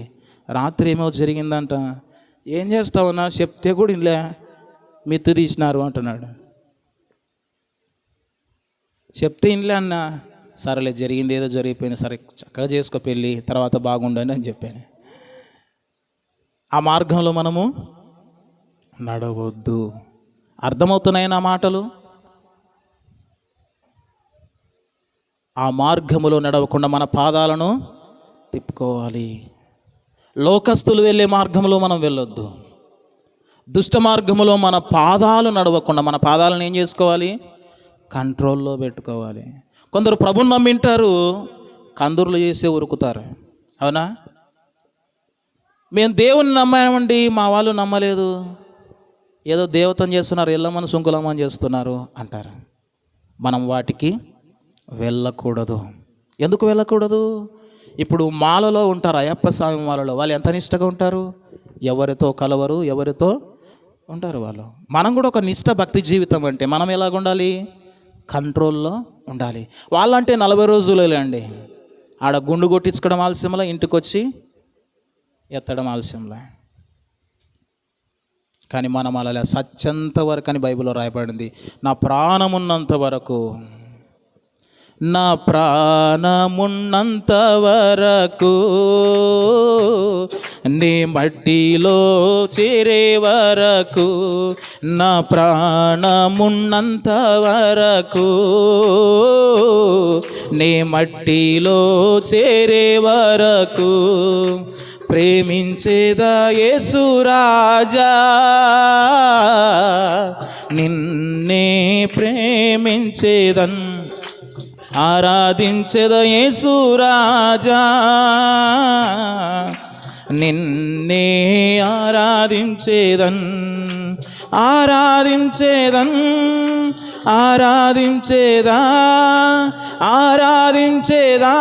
రాత్రి ఏమో జరిగిందంట. ఏం చేస్తావన్నా? చెప్తే కూడా ఇంలే, మిత్తు తీసినారు అంటున్నాడు. చెప్తే ఇంలే అన్నా. సరేలే, జరిగింది ఏదో జరిగిపోయింది, సరే చక్కగా చేసుకో పెళ్ళి, తర్వాత బాగుండని అని చెప్పాను. ఆ మార్గంలో మనము నడవద్దు. అర్థమవుతున్నాయి నా మాటలు? ఆ మార్గములో నడవకుండా మన పాదాలను తిప్పుకోవాలి. లోకస్తులు వెళ్ళే మార్గంలో మనం వెళ్ళొద్దు. దుష్ట మార్గములో మన పాదాలు నడవకుండా మన పాదాలను ఏం చేసుకోవాలి? కంట్రోల్లో పెట్టుకోవాలి. కొందరు ప్రభుని నమ్మింటారు, కందుర్లు చేసే ఉరుకుతారు. అవునా? మేము దేవుని నమ్మామండి, మా వాళ్ళు నమ్మలేదు, ఏదో దేవతను చేస్తున్నారు, ఎల్లమ్మని సుంకులమ్మని చేస్తున్నారు అంటారు. మనం వాటికి వెళ్ళకూడదు. ఎందుకు వెళ్ళకూడదు? ఇప్పుడు మాలలో ఉంటారు, అయ్యప్ప స్వామి మాలలో. వాళ్ళు ఎంత నిష్టగా ఉంటారు, ఎవరితో కలవరు, ఎవరితో ఉంటారు వాళ్ళు. మనం కూడా ఒక నిష్ట భక్తి జీవితం అంటే మనం ఎలాగ ఉండాలి? కంట్రోల్లో ఉండాలి. వాళ్ళంటే 40 రోజులే అండి, ఆడ గుండు కొట్టించుకోవడం ఆలస్యంలో, ఇంటికి వచ్చి ఎత్తడం ఆలస్యంలో. కానీ మనం అలా సత్యంత వరకు అని బైబిల్లో రాయబడింది. నా ప్రాణమున్నంత వరకు, నా ప్రాణమున్నంత వరకు, నీ మట్టిలో చేరే వరకు, నా ప్రాణమున్నంత వరకు, నీ మట్టిలో చేరే వరకు, ప్రేమించేదా యేసు రాజా, నిన్నే ప్రేమించేదన్, ఆరాధించేదా యేసు రాజా, నిన్నే ఆరాధించేదన్, ఆరాధించేదన్, ఆరాధించేదా, ఆరాధించేదా.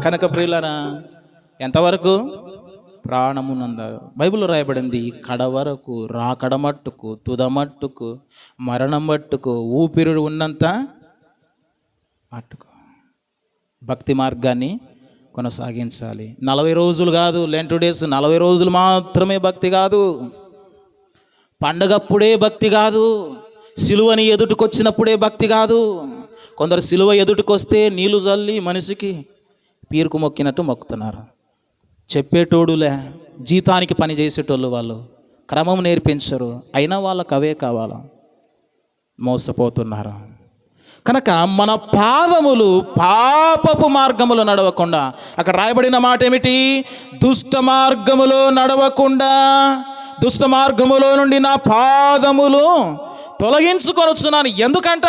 కనుక ప్రియులారా, ఎంతవరకు? ప్రాణమునంద. బైబిల్లో రాయబడింది, కడవరకు, రాకడమట్టుకు, తుదమట్టుకు, మరణం మట్టుకు, ఊపిరి ఉన్నంత మట్టుకు భక్తి మార్గాన్ని కొనసాగించాలి. 40 రోజులు కాదు, లెంట్ డేస్ 40 రోజులు మాత్రమే భక్తి కాదు. పండగప్పుడే భక్తి కాదు, సిలువని ఎదుటికొచ్చినప్పుడే భక్తి కాదు. కొందరు సిలువ ఎదుటికొస్తే నీళ్లు చల్లి మనిషికి పీరుకు మొక్కినట్టు మొక్కుతున్నారు. చెప్పేటోడులే, జీతానికి పని చేసేటోళ్ళు వాళ్ళు, క్రమం నేర్పించరు, అయినా వాళ్ళకు అవే కావాలా, మోసపోతున్నారు. కనుక మన పాదములు పాపపు మార్గములో నడవకుండా, అక్కడ రాయబడిన మాట ఏమిటి? దుష్ట మార్గములో నడవకుండా, దుష్ట మార్గములో నుండి నా పాదములు తొలగించుకొనుచున్నాను. ఎందుకంట?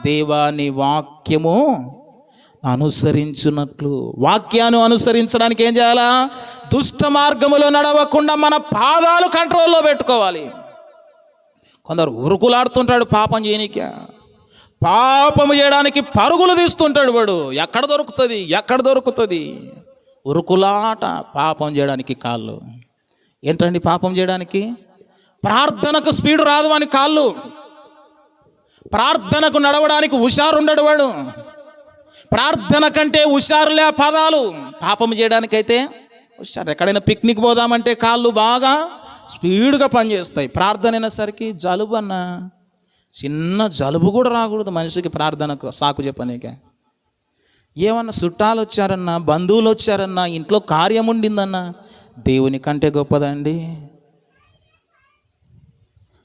దేవాని వాక్యము అనుసరించున్నట్లు. వాక్యాన్ని అనుసరించడానికి ఏం చేయాలా? దుష్ట మార్గములో నడవకుండా మన పాదాలు కంట్రోల్లో పెట్టుకోవాలి. కొందరు ఉరుకులాడుతుంటాడు పాపం చేయనిక, పాపము చేయడానికి పరుగులు తీస్తుంటాడు. వాడు ఎక్కడ దొరుకుతుంది ఉరుకులాట. పాపం చేయడానికి కాళ్ళు ఏంటండి? పాపం చేయడానికి ప్రార్థనకు స్పీడ్ రాదు అని కాళ్ళు, ప్రార్థనకు నడవడానికి హుషారుండడు వాడు. ప్రార్థన కంటే హుషారులే పదాలు, పాపం చేయడానికైతే హుషారు. ఎక్కడైనా పిక్నిక్ పోదామంటే కాళ్ళు బాగా స్పీడ్గా పనిచేస్తాయి. ప్రార్థన అయినసరికి జలుబు అన్న, చిన్న జలుబు కూడా రాకూడదు మనిషికి ప్రార్థనకు సాకు చెప్పనీకే. ఏమన్నా చుట్టాలు వచ్చారన్నా, బంధువులు వచ్చారన్నా, ఇంట్లో కార్యం ఉండిందన్నా, దేవుని కంటే గొప్పదండి.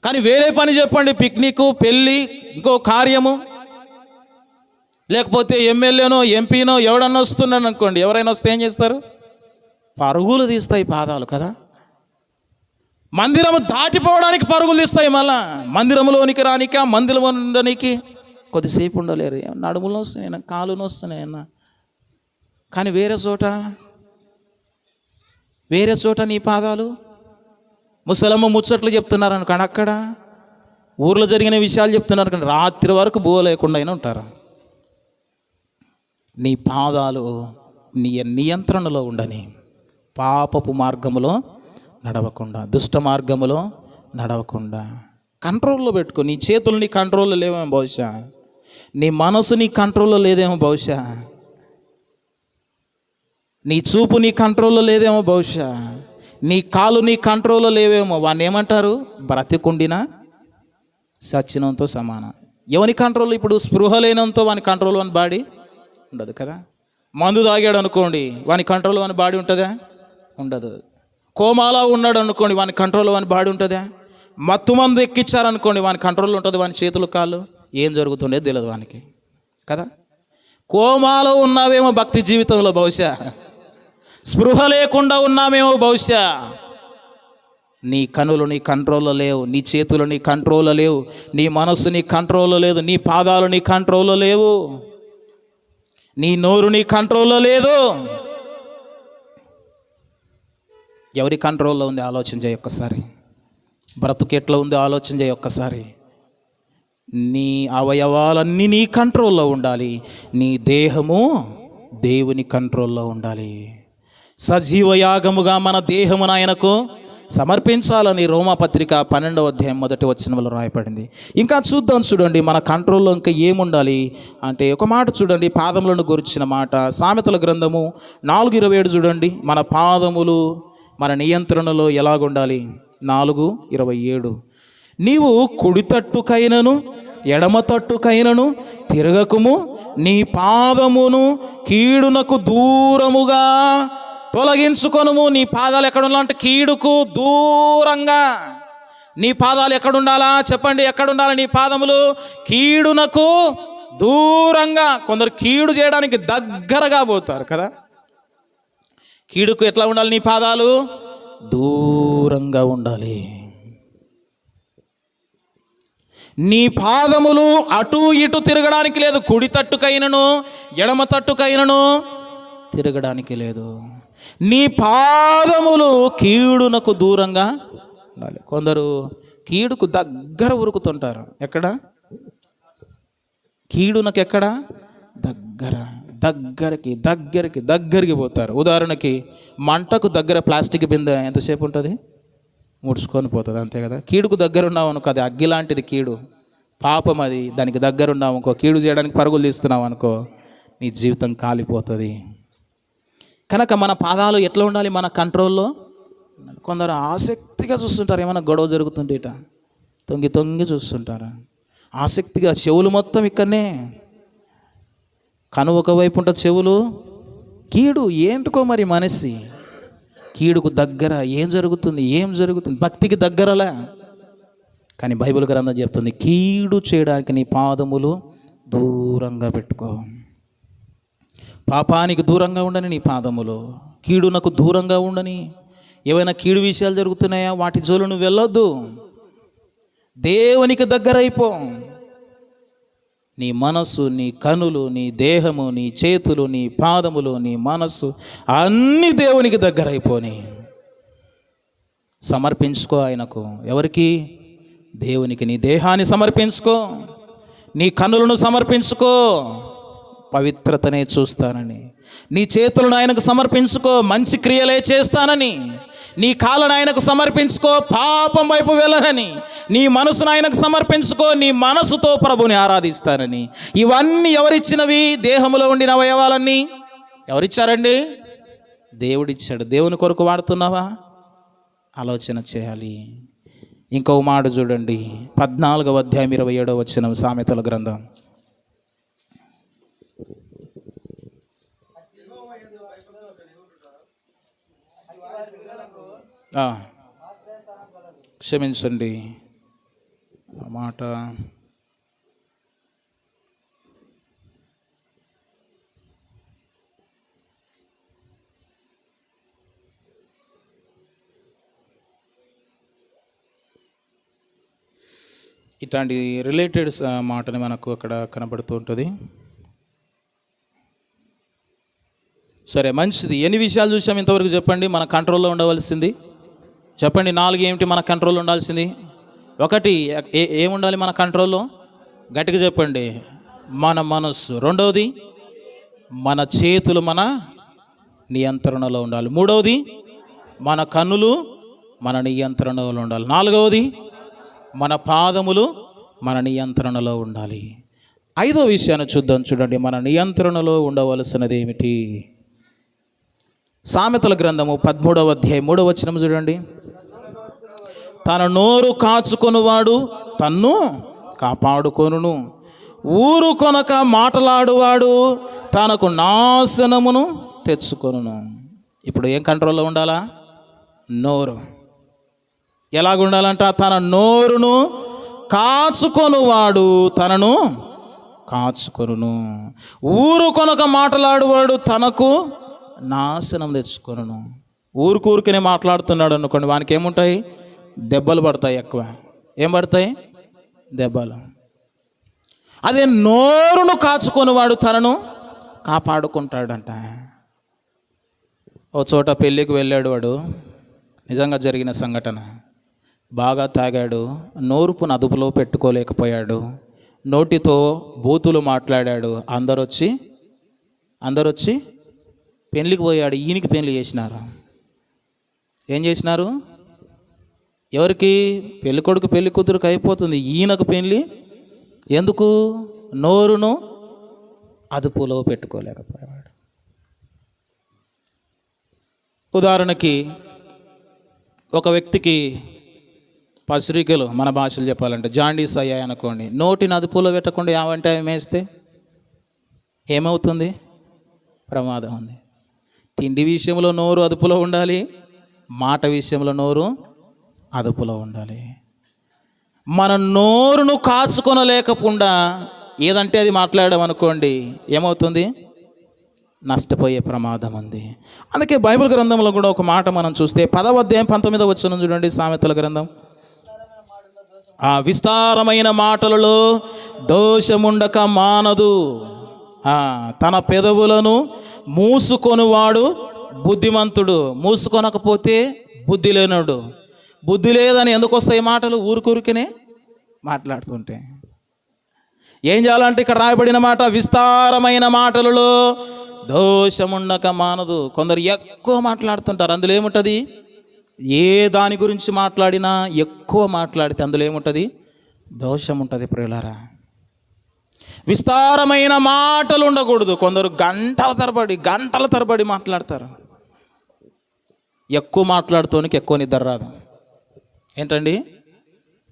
కానీ వేరే పని చెప్పండి, పిక్నిక్, పెళ్ళి, ఇంకో కార్యము, లేకపోతే ఎమ్మెల్యేనో ఎంపీనో ఎవడన్నా వస్తున్నాడు అనుకోండి, ఎవరైనా వస్తే ఏం చేస్తారు? పరుగులు తీస్తాయి పాదాలు కదా. మందిరము దాటిపోవడానికి పరుగులు తీస్తాయి. మళ్ళా మందిరంలోనికి రానిక, మందిరం ఉండడానికి కొద్దిసేపు ఉండలేరు. నడుములు వస్తున్నాయి, కాళ్ళు వస్తున్నాయి అన్న. కానీ వేరే చోట నీ పాదాలు ముసలమ్మ ముచ్చట్లు చెప్తున్నారు అనుకోండి, అక్కడ ఊర్లో జరిగిన విషయాలు చెప్తున్నారు అనుకోండి, రాత్రి వరకు బో లేకుండా అయినా ఉంటారు. నీ పాదాలు నీ నియంత్రణలో ఉండని, పాపపు మార్గములో నడవకుండా, దుష్ట మార్గములో నడవకుండా కంట్రోల్లో పెట్టుకో. నీ చేతులు నీ కంట్రోల్లో లేవేమో బహుశా, నీ మనసు నీ కంట్రోల్లో లేదేమో బహుశా, నీ చూపు నీ కంట్రోల్లో లేదేమో బహుశా, నీ కాలు నీ కంట్రోల్లో లేవేమో. వాడిని ఏమంటారు? బ్రతికుండినా సచ్చినంతో సమానం. ఎవని కంట్రోల్లో? ఇప్పుడు స్పృహ లేనంతో వాని కంట్రోల్ అని బాడీ ఉండదు కదా. మందు తాగాడు అనుకోండి, వాని కంట్రోల్ అని బాడీ ఉంటుందా? ఉండదు. కోమాలో ఉన్నాడు అనుకోండి, వాని కంట్రోల్ అని బాడీ ఉంటుందా? మత్తు మందు ఎక్కిచ్చారనుకోండి, వాని కంట్రోల్ ఉంటుంది. వాని చేతులు కాళ్ళు ఏం జరుగుతుండేది తెలియదు వానికి కదా. కోమాలో ఉన్నావేమో భక్తి జీవితంలో బహుశా, స్పృహ లేకుండా ఉన్నామేమో బహుశా. నీ కనులు నీ కంట్రోల్లో లేవు, నీ చేతులు నీ కంట్రోల్లో లేవు, నీ మనస్సు నీ కంట్రోల్లో లేదు, నీ పాదాలు నీ కంట్రోల్లో లేవు, నీ నోరు నీ కంట్రోల్లో లేదు. ఎవరి కంట్రోల్లో ఉంది ఆలోచన చేయి ఒక్కసారి. బ్రతుకు ఎట్లా ఉంది ఆలోచన చేయి ఒక్కసారి. నీ అవయవాలన్నీ నీ కంట్రోల్లో ఉండాలి. నీ దేహము దేవుని కంట్రోల్లో ఉండాలి. సజీవయాగముగా మన దేహమును ఆయనకు సమర్పించాలని రోమాపత్రిక 12వ అధ్యాయం 1వ వచనంలో రాయబడింది. ఇంకా చూడండి మన కంట్రోల్లో ఇంకా ఏముండాలి అంటే, ఒక మాట చూడండి, పాదములను గురించిన మాట. సామెతల గ్రంథము 4:27 చూడండి. మన పాదములు మన నియంత్రణలో ఎలాగుండాలి? 4:27. నీవు కుడి తట్టుకైనను ఎడమ తట్టుకైనను తిరగకుము, నీ పాదమును కీడునకు దూరముగా తొలగించుకొనుము. నీ పాదాలు ఎక్కడుండాలంటే కీడుకు దూరంగా. నీ పాదాలు ఎక్కడుండాలా చెప్పండి? ఎక్కడుండాలి నీ పాదములు? కీడునకు దూరంగా. కొందరు కీడు చేయడానికి దగ్గరగా పోతారు కదా. కీడుకు ఎట్లా ఉండాలి? నీ పాదాలు దూరంగా ఉండాలి. నీ పాదములు అటు ఇటు తిరగడానికి లేదు. కుడి తట్టుకైనను ఎడమ తట్టుకైనను తిరగడానికి లేదు. నీ పాదములు కీడునకు దూరంగా ఉండాలి. కొందరు కీడుకు దగ్గర ఉరుకుతుంటారు. ఎక్కడ? కీడునకు ఎక్కడ? దగ్గరికి పోతారు. ఉదాహరణకి మంటకు దగ్గర ప్లాస్టిక్ బిందె ఎంతసేపు ఉంటుంది? ముడుచుకొని పోతుంది, అంతే కదా. కీడుకు దగ్గర ఉన్నావు అనుకో, అది అగ్గి లాంటిది కీడు, పాపం అది. దానికి దగ్గర ఉన్నావు అనుకో, కీడు చేయడానికి పరుగులు తీస్తున్నావు అనుకో, నీ జీవితం కాలిపోతుంది. కనుక మన పాదాలు ఎట్లా ఉండాలి? మన కంట్రోల్లో. కొందరు ఆసక్తిగా చూస్తుంటారు, ఏమైనా గొడవ జరుగుతుంటే ఇట తొంగి చూస్తుంటారు ఆసక్తిగా. చెవులు మొత్తం ఇక్కడనే, కను ఒకవైపు ఉంటుంది, చెవులు కీడు. ఏంటికో మరి మనిషి కీడుకు దగ్గర. ఏం జరుగుతుంది? భక్తికి దగ్గరలా. కానీ బైబిల్ గ్రంథం చెప్తుంది, కీడు చేయడానికి నీ పాదములు దూరంగా పెట్టుకో. పాపానికి దూరంగా ఉండని నీ పాదములు, కీడునకు దూరంగా ఉండని. ఏవైనా కీడు విషయాలు జరుగుతున్నాయా, వాటి జోలు నువ్వు వెళ్ళొద్దు. దేవునికి దగ్గరైపో. నీ మనసు, నీ కనులు, నీ దేహము, నీ చేతులు, నీ పాదములు, నీ మనస్సు అన్నీ దేవునికి దగ్గరైపోని సమర్పించుకో ఆయనకు. ఎవరికి? దేవునికి. నీ దేహాన్ని సమర్పించుకో, నీ కన్నులను సమర్పించుకో, పవిత్రతనే చూస్తానని. నీ చేతులను ఆయనకు సమర్పించుకో, మంచి క్రియలే చేస్తానని. నీ కాళ్ళను ఆయనకు సమర్పించుకో, పాపం వైపు వెళ్ళనని. నీ మనసును ఆయనకు సమర్పించుకో, నీ మనసుతో ప్రభుని ఆరాధిస్తానని. ఇవన్నీ ఎవరిచ్చినవి? దేహంలో ఉండిన అవయవాలన్నీ ఎవరిచ్చారండి? దేవుడిచ్చాడు. దేవుని కొరకు వాడుతున్నావా? ఆలోచన చేయాలి. ఇంకో మాట చూడండి, 14వ అధ్యాయం 27వ వచనం, సామెతల గ్రంథం. క్షమించండి ఆ మాట. ఇట్లాంటి రిలేటెడ్ మాటని మనకు అక్కడ కనబడుతూ ఉంటుంది. సరే, మంచిది. ఎన్ని విషయాలు చూసాం ఇంతవరకు చెప్పండి మన కంట్రోల్లో ఉండవలసింది? చెప్పండి. 4 ఏమిటి మన కంట్రోల్లో ఉండాల్సింది? 1 ఏముండాలి మన కంట్రోల్లో? గట్టిగా చెప్పండి. మన మనస్సు. 2వది మన చేతులు మన నియంత్రణలో ఉండాలి. 3వది మన కన్నులు మన నియంత్రణలో ఉండాలి. 4వది మన పాదములు మన నియంత్రణలో ఉండాలి. 5వ విషయాన్ని చూద్దాం. చూడండి, మన నియంత్రణలో ఉండవలసినది ఏమిటి? సామెతల గ్రంథము 13వ అధ్యాయం 3వ వచనం చూడండి. తన నోరు కాచుకొనువాడు తన్ను కాపాడుకొనును, ఊరు కొనక మాటలాడువాడు తనకు నాశనమును తెచ్చుకొనును. ఇప్పుడు ఏం కంట్రోల్లో ఉండాలా? నోరు. ఎలాగుండాలంట? తన నోరును కాచుకొనువాడు తనను కాచుకొనును, ఊరు కొనక మాటలాడువాడు తనకు నాశనం తెచ్చుకొనును. ఊరికనే మాట్లాడుతున్నాడు అనుకోండి, వానికి ఏముంటాయి? దెబ్బలు పడతాయి. ఎక్కువ ఏం పడతాయి? దెబ్బలు. అదే నోరును కాచుకొని వాడు తనను కాపాడుకుంటాడంట. ఓ చోట పెళ్ళికి వెళ్ళాడు వాడు, నిజంగా జరిగిన సంఘటన. బాగా తాగాడు, నోరుపును అదుపులో పెట్టుకోలేకపోయాడు, నోటితో బూతులు మాట్లాడాడు. అందరూ వచ్చి పెళ్ళికి పోయాడు. ఈయనకి పెళ్ళి చేసినారు. ఏం చేసినారు? ఎవరికి? పెళ్ళి కొడుకు పెళ్ళి కూతురుకు అయిపోతుంది, ఈయనకు పెళ్ళి ఎందుకు? నోరును అదుపులో పెట్టుకోలేకపోయాడు. ఉదాహరణకి ఒక వ్యక్తికి పసిరికలు, మన భాషలు చెప్పాలంటే జాండీస్ అయ్యాయి అనుకోండి, నోటిని అదుపులో పెట్టకుండా ఏమంటే వేస్తే ఏమవుతుంది? ప్రమాదం ఉంది. తిండి విషయంలో నోరు అదుపులో ఉండాలి, మాట విషయంలో నోరు అదుపులో ఉండాలి. మన నోరును కాచుకొనలేకుండా ఏదంటే అది మాట్లాడామనుకోండి, ఏమవుతుంది? నష్టపోయే ప్రమాదం ఉంది. అందుకే బైబిల్ గ్రంథంలో కూడా ఒక మాట మనం చూస్తే 10వ అధ్యాయం 19వ వచనం చూడండి, సామెతల గ్రంథం. ఆ విస్తారమైన మాటలలో దోషముండక మానదు, తన పెదవులను మూసుకొనువాడు బుద్ధిమంతుడు. మూసుకొనకపోతే బుద్ధి లేనోడు. బుద్ధి లేదని ఎందుకు వస్తాయి మాటలు? ఊరికనే మాట్లాడుతుంటే. ఏం చేయాలంటే ఇక్కడ రాయబడిన మాట, విస్తారమైన మాటలలో దోషముండక మానదు. కొందరు ఎక్కువ మాట్లాడుతుంటారు, అందులో ఏముంటుంది? ఏ దాని గురించి మాట్లాడినా ఎక్కువ మాట్లాడితే అందులో ఏముంటుంది? దోషం ఉంటుంది. ప్రియులారా, విస్తారమైన మాటలు ఉండకూడదు. కొందరు గంటల తరబడి మాట్లాడతారు. ఎక్కువ మాట్లాడుతోనికి ఎక్కువ నిద్ర రాదు. ఏంటండి?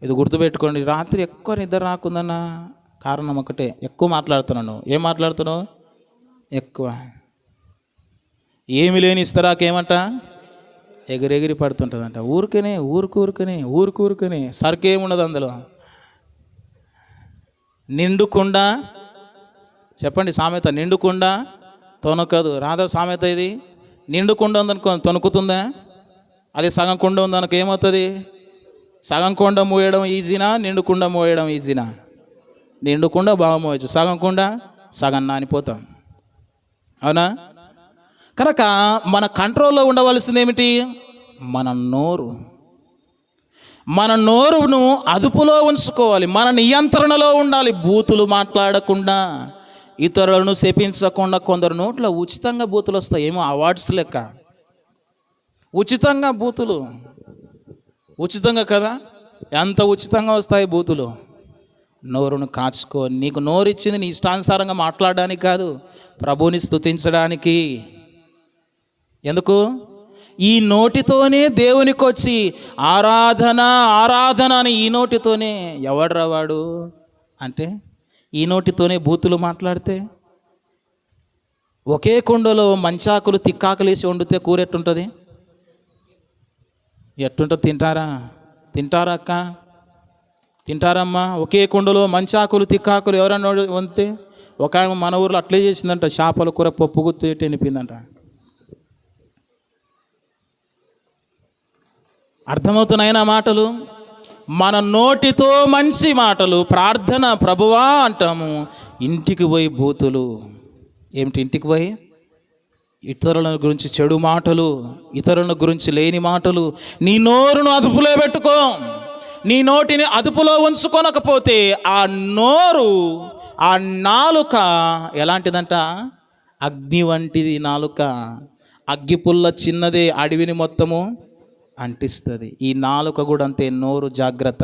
ఇది గుర్తుపెట్టుకోండి. రాత్రి ఎక్కువ నిద్ర రాకుందన్న కారణం ఒకటే, ఎక్కువ మాట్లాడుతున్నాను. ఏం మాట్లాడుతున్నావు? ఎక్కువ. ఏమి లేని ఇస్తరాకేమంట? ఎగిరెగిరి పడుతుంటుందంట. ఊరికనే సరికేముండదు అందులో. నిండుకుండా చెప్పండి సామెత. నిండుకుండా తొనకదు. రాదా సామెత ఇది? నిండుకుండా ఉందనుకో తొనుకుతుందా? అది సగం కుండ ఉందనుకో ఏమవుతుంది? సగం కుండ మోయడం ఈజీనా, నిండుకుండా మోయడం ఈజీనా? నిండుకుండా బాగా మోయచ్చు, సగం కుండ సగం నానిపోతాం. అవునా? కనుక మన కంట్రోల్లో ఉండవలసింది ఏమిటి? మన నోరు. మన నోరును అదుపులో ఉంచుకోవాలి, మన నియంత్రణలో ఉండాలి. బూతులు మాట్లాడకుండా, ఇతరులను శపించకుండా. కొందరు నోట్లో ఉచితంగా బూతులు వస్తాయి, ఏమో అవార్డ్స్ లెక్క. ఉచితంగా బూతులు, ఉచితంగా కదా, ఎంత ఉచితంగా వస్తాయి బూతులు. నోరును కాచుకో. నీకు నోరు ఇచ్చింది నీ ఇష్టానుసారంగా మాట్లాడడానికి కాదు, ప్రభువుని స్తుతించడానికి. ఎందుకు? ఈ నోటితోనే దేవునికి వచ్చి ఆరాధన ఆరాధన అని ఈ నోటితోనే. ఎవడ్రా వాడు అంటే ఈ నోటితోనే బూతులు మాట్లాడితే. ఒకే కుండలో మంచాకులు తిక్కాకులు వేసి వండితే కూర ఎట్టుంటుంది? ఎట్టుంటుంది? తింటారా అక్క? తింటారమ్మా? ఒకే కుండలో మంచాకులు తిక్కాకులు ఎవరన్నా వండితే. ఒక ఆమె మన ఊర్లో అట్లే చేసిందంట, చేపల కూర పప్పు గుర్తు ఎనిపిందంట. అర్థమవుతున్నాయినా మాటలు? మన నోటితో మంచి మాటలు, ప్రార్థన ప్రభువా అంటాము, ఇంటికి పోయి బూతులు. ఏమిటి? ఇంటికి పోయి ఇతరుల గురించి చెడు మాటలు, ఇతరుల గురించి లేని మాటలు. నీ నోరును అదుపులో పెట్టుకో. నీ నోటిని అదుపులో ఉంచుకోనకపోతే ఆ నోరు, ఆ నాలుక ఎలాంటిదంట? అగ్ని వంటిది నాలుక. అగ్గిపుల్ల చిన్నదే, అడవిని మొత్తము అంటిస్తుంది. ఈ నాలుక కూడా అంతే. నోరు జాగ్రత్త.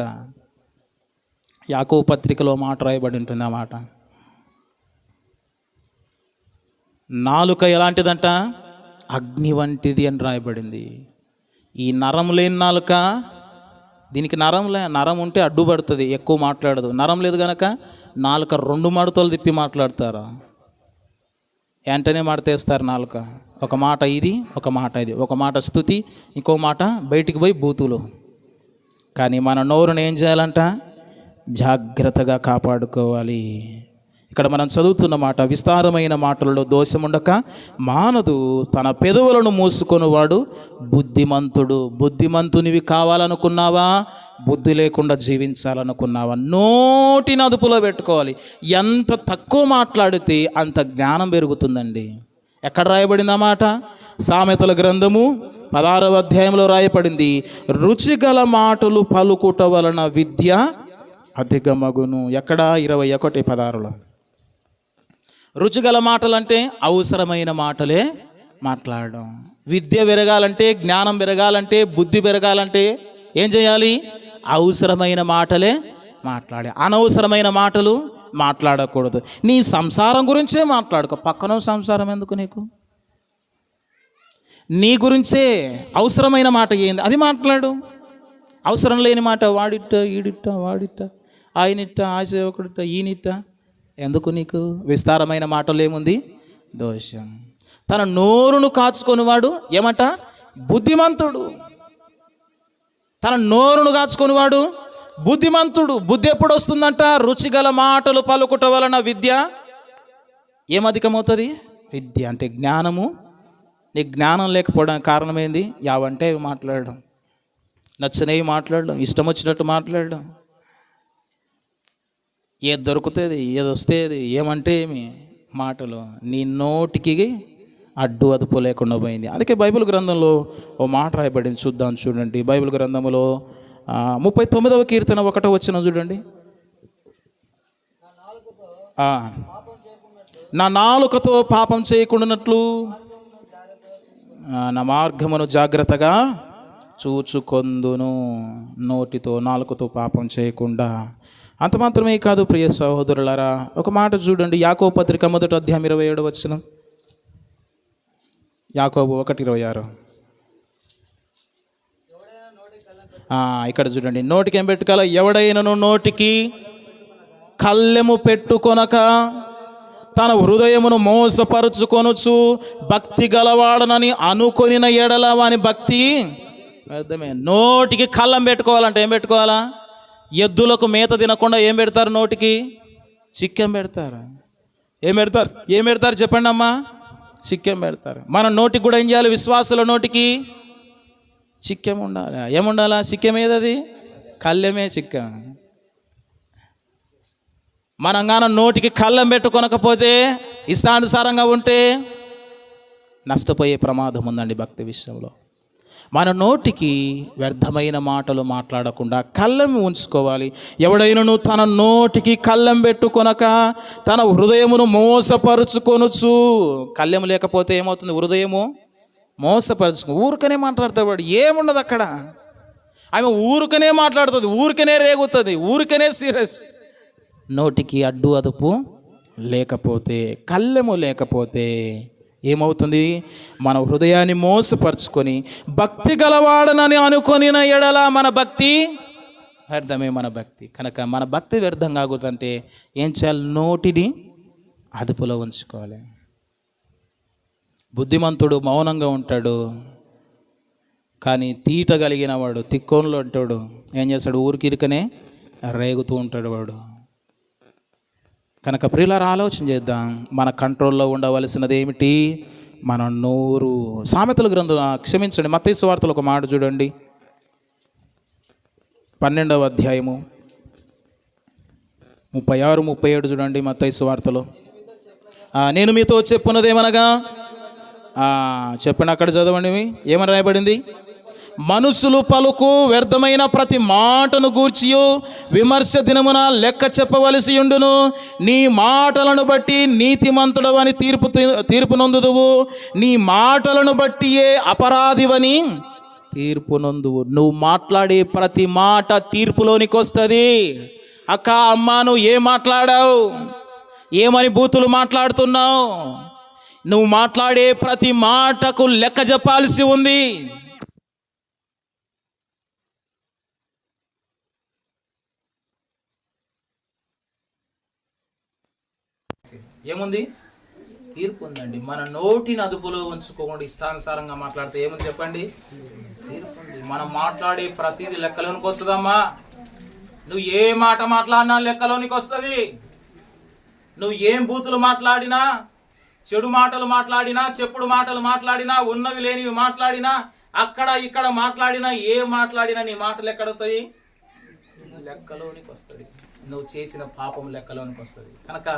యాకోబు పత్రికలో మాట రాయబడి ఉంటుంది ఆ మాట. నాలుక ఎలాంటిదంట? అగ్ని వంటిది అని రాయబడింది. ఈ నరం లేని నాలుక, దీనికి నరం ఉంటే అడ్డుపడుతుంది, ఎక్కువ మాట్లాడదు. నరం లేదు కనుక నాలుక 2 మడతలు తిప్పి మాట్లాడతారు, వెంటనే మడతేస్తారు నాలుక. ఒక మాట ఇది, ఒక మాట ఇది, ఒక మాట స్తుతి, ఇంకో మాట బయటికి పోయి బూతులు. కానీ మన నోరును ఏం చేయాలంట? జాగ్రత్తగా కాపాడుకోవాలి. ఇక్కడ మనం చదువుతున్న మాట, విస్తారమైన మాటలలో దోషముండక మానదు, తన పెదవులను మూసుకొనివాడు బుద్ధిమంతుడు. బుద్ధిమంతునివి కావాలనుకున్నావా? బుద్ధి లేకుండా జీవించాలనుకున్నావా? నోటిని అదుపులో పెట్టుకోవాలి. ఎంత తక్కువ మాట్లాడితే అంత జ్ఞానం పెరుగుతుందండి. ఎక్కడ రాయబడింది ఆ మాట? సామెతల గ్రంథము 16వ అధ్యాయంలో రాయబడింది, రుచిగల మాటలు పలుకుట వలన విద్య అధికమగును. ఎక్కడ? 21:16లో. రుచిగల మాటలు అంటే అవసరమైన మాటలే మాట్లాడడం. విద్య పెరగాలంటే, జ్ఞానం పెరగాలంటే, బుద్ధి పెరగాలంటే ఏం చేయాలి? అవసరమైన మాటలే మాట్లాడే. అనవసరమైన మాటలు మాట్లాడకూడదు. నీ సంసారం గురించే మాట్లాడుకో. పక్కన సంసారం ఎందుకు నీకు? నీ గురించే. అవసరమైన మాట ఏంది అది మాట్లాడు. అవసరం లేని మాట వాడిట్ట, ఈడిట్ట, వాడిట్ట, ఆయనిట్ట, ఆ సేవకుడిట్ట, ఈయనిట్ట ఎందుకు నీకు? విస్తారమైన మాటలు ఏముంది? దోషం. తన నోరును కాచుకొనివాడు ఏమంట? బుద్ధిమంతుడు. తన నోరును కాచుకొనివాడు బుద్ధిమంతుడు. బుద్ధి ఎప్పుడు వస్తుందంట? రుచిగల మాటలు పలుకుట వలన విద్య ఏమధికమవుతుంది? విద్య అంటే జ్ఞానము. నీ జ్ఞానం లేకపోవడానికి కారణం ఏంది? యావంటే అవి మాట్లాడడం, నచ్చినవి మాట్లాడడం, ఇష్టం వచ్చినట్టు మాట్లాడడం, ఏది దొరుకుతుంది, ఏది వస్తేది, ఏమంటే ఏమి మాటలు. నీ నోటికి అడ్డు అదుపు లేకుండా పోయింది. అందుకే బైబిల్ గ్రంథంలో ఓ మాట రాయబడింది, చూద్దాం చూడండి. బైబిల్ గ్రంథంలో 39వ కీర్తన 1వ వచనం చూడండి. నా నాలుకతో పాపం చేయకుండానట్లు నా మార్గమును జాగ్రత్తగా చూచుకొందును. నోటితో, నాలుకతో పాపం చేయకుండా. అంత మాత్రమే కాదు ప్రియ సహోదరులారా, ఒక మాట చూడండి. యాకోబు పత్రిక 1వ అధ్యాయం 27వ వచనం. యాకోబు 1:26. ఇక్కడ చూడండి. నోటికి ఏం పెట్టుకోవాలా? ఎవడైనను నోటికి కళ్ళెము పెట్టుకొనక తన హృదయమును మోసపరుచుకొనుచు భక్తి గలవాడనని అనుకొనిన ఎడల వాని భక్తి అర్థమే. నోటికి కళ్ళం పెట్టుకోవాలంటే ఏం పెట్టుకోవాలా? ఎద్దులకు మేత తినకుండా ఏం పెడతారు? నోటికి చిక్కెం పెడతారు. ఏం పెడతారు చెప్పండి అమ్మా? చిక్కెం పెడతారు. మన నోటికి కూడా ఏం చేయాలి? విశ్వాసుల నోటికి చిక్కెం ఉండాలి. ఏముండాలా? చిక్కెం ఏదది? కళ్ళెమే చిక్కెం. మనం గాన నోటికి కళ్ళెం పెట్టుకొనకపోతే, ఇష్టానుసారంగా ఉంటే నష్టపోయే ప్రమాదం ఉందండి భక్తి విషయంలో. మన నోటికి వ్యర్థమైన మాటలు మాట్లాడకుండా కళ్ళెం ఉంచుకోవాలి. ఎవడైనను తన నోటికి కళ్ళెం పెట్టుకొనక తన హృదయమును మోసపరుచుకొనుచు. కళ్ళెం లేకపోతే ఏమవుతుంది? హృదయము మోసపరుచుకో. ఊరికనే మాట్లాడతాడు వాడు, ఏముండదు అక్కడ. ఆమె ఊరికనే మాట్లాడుతుంది, ఊరికనే రేగుతుంది, ఊరికనే సీరియస్. నోటికి అడ్డు అదుపు లేకపోతే, కళ్ళెము లేకపోతే ఏమవుతుంది? మన హృదయాన్ని మోసపరుచుకొని భక్తి గలవాడనని అనుకొని ఎడల మన భక్తి వ్యర్థమే. మన భక్తి కనుక మన భక్తి వ్యర్థం కాకూడదంటే ఏం చేయాలి? నోటిని అదుపులో ఉంచుకోవాలి. బుద్ధిమంతుడు మౌనంగా ఉంటాడు, కానీ తీట కలిగిన వాడు, తిక్కోనులో ఉంటాడు, ఏం చేస్తాడు? ఊరికిరికనే రేగుతూ ఉంటాడు వాడు. కనుక ప్రియులారా, ఆలోచన చేద్దాం. మన కంట్రోల్లో ఉండవలసినది ఏమిటి? మన నోరు. సామెతల గ్రంథం, క్షమించండి, మత్తయి సువార్తలో ఒక మాట చూడండి, 12వ అధ్యాయము 36, 37 చూడండి. మత్తయి సువార్తలో నేను మీతో చెప్పున్నదేమనగా, చెప్పండి, అక్కడ చదవండి. ఏమని రాయబడింది? మనుషులు పలుకు వ్యర్థమైన ప్రతి మాటను గూర్చియు విమర్శ దినమున లెక్క చెప్పవలసి ఉండును. నీ మాటలను బట్టి నీతిమంతుడవని తీర్పు నొందుదువు, నీ మాటలను బట్టియే అపరాధివని తీర్పు నొందువు. నువ్వు మాట్లాడే ప్రతి మాట తీర్పులోనికి వస్తుంది. అక్క, అమ్మ, నువ్వు ఏం మాట్లాడావు? ఏమని బూతులు మాట్లాడుతున్నావు? నువ్వు మాట్లాడే ప్రతి మాటకు లెక్క చెప్పాల్సి ఉంది. ఏముంది? తీర్పు ఉందండి. మన నోటిని అదుపులో ఉంచుకోకుండా ఇష్టానుసారంగా మాట్లాడితే ఏముంది చెప్పండి? తీర్పు ఉంది. మనం మాట్లాడే ప్రతిదీ లెక్కలోనికి వస్తుందమ్మా. నువ్వు ఏ మాట మాట్లాడినా లెక్కలోనికి వస్తుంది. నువ్వు ఏం బూతులు మాట్లాడినా, చెడు మాటలు మాట్లాడినా, చెప్పుడు మాటలు మాట్లాడినా, ఉన్నవి లేనివి మాట్లాడినా, అక్కడ ఇక్కడ మాట్లాడినా, ఏ మాట్లాడినా నీ మాటలు ఎక్కడొస్తాయి? లెక్కలోనికి వస్తుంది. నువ్వు చేసిన పాపం లెక్కలోనికి వస్తుంది. కనుక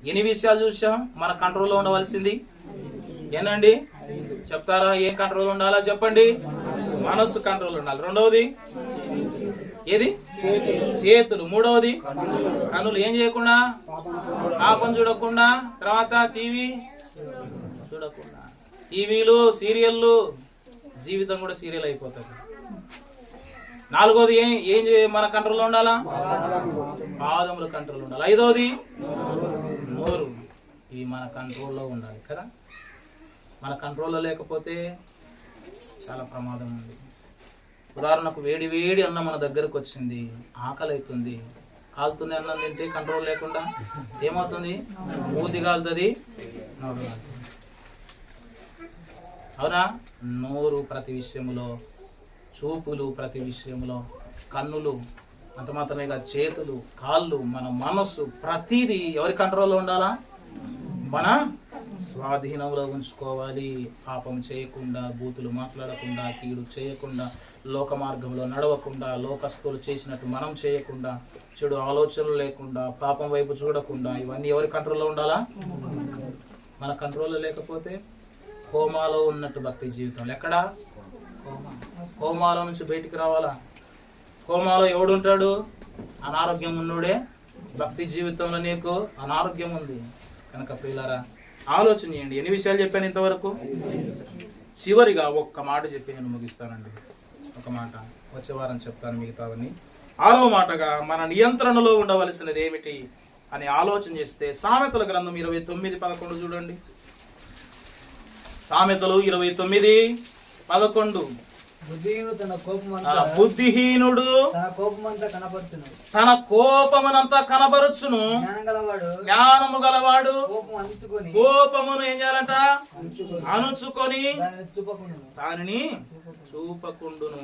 ఎన్ని విషయాలు చూసాం? మన కంట్రోల్లో ఉండవలసింది ఏనండి? చెప్తారా? ఏం కంట్రోల్ ఉండాలా చెప్పండి? మనస్సు కంట్రోల్ ఉండాలి. రెండవది ఏది? చేతులు. మూడవది కన్నులు. ఏం చేయకుండా? పాపం చూడకుండా. తర్వాత టీవీ చూడకుండా. టీవీలు, సీరియళ్ళు, జీవితం కూడా సీరియల్ అయిపోతుంది. నాలుగోది ఏం మన కంట్రోల్లో ఉండాలా? పాదములు కంట్రోల్ ఉండాలి. ఐదవది నోరు. ఇవి మన కంట్రోల్లో ఉండాలి కదా. మన కంట్రోల్లో లేకపోతే చాలా ప్రమాదం ఉంది. ఉదాహరణకు వేడి వేడి అన్నం మన దగ్గరకు వచ్చింది, ఆకలి అవుతుంది, కాలుతుంది. అన్నం తింటే కంట్రోల్ లేకుండా ఏమవుతుంది? మూతి కాలుతుంది, నోరు కాలుతుంది. అవునా? నోరు ప్రతి విషయంలో, చూపులు ప్రతి విషయంలో, కన్నులు, అంత మాత్రమే కాదు, చేతులు, కాళ్ళు, మన మనస్సు, ప్రతిదీ ఎవరి కంట్రోల్లో ఉండాలా? మన స్వాధీనంలో ఉంచుకోవాలి. పాపం చేయకుండా, బూతులు మాట్లాడకుండా, కీడు చేయకుండా, లోక మార్గంలో నడవకుండా, లోకస్తులు చేసినట్టు మనం చేయకుండా, చెడు ఆలోచనలు లేకుండా, పాపం వైపు చూడకుండా, ఇవన్నీ ఎవరి కంట్రోల్లో ఉండాలా? మన కంట్రోల్లో లేకపోతే కోమాలో ఉన్నట్టు భక్తి జీవితం. ఎక్కడా? కోమాలో నుంచి బయటికి రావాలా? కోమాలో ఎవడుంటాడు? అనారోగ్యం ఉన్నోడే. భక్తి జీవితంలో నీకు అనారోగ్యం ఉంది. కనుక ప్రియులారా, ఆలోచన చేయండి. ఎన్ని విషయాలు చెప్పాను ఇంతవరకు? చివరిగా ఒక్క మాట చెప్పి నేను ముగిస్తానండి. ఒక మాట, వచ్చే వారం చెప్తాను మిగతావన్నీ. 6వ మాటగా మన నియంత్రణలో ఉండవలసినది ఏమిటి అని ఆలోచన చేస్తే, సామెతల గ్రంథం 29:11 చూడండి. సామెతలు 29:11. బుద్ధిహీనుడు తన కోపమునంతా కనబరుచును, జ్ఞానము గలవాడు కోపమును ఏం చేయాలంట? అణుచుకొని దానిని చూపకుండును.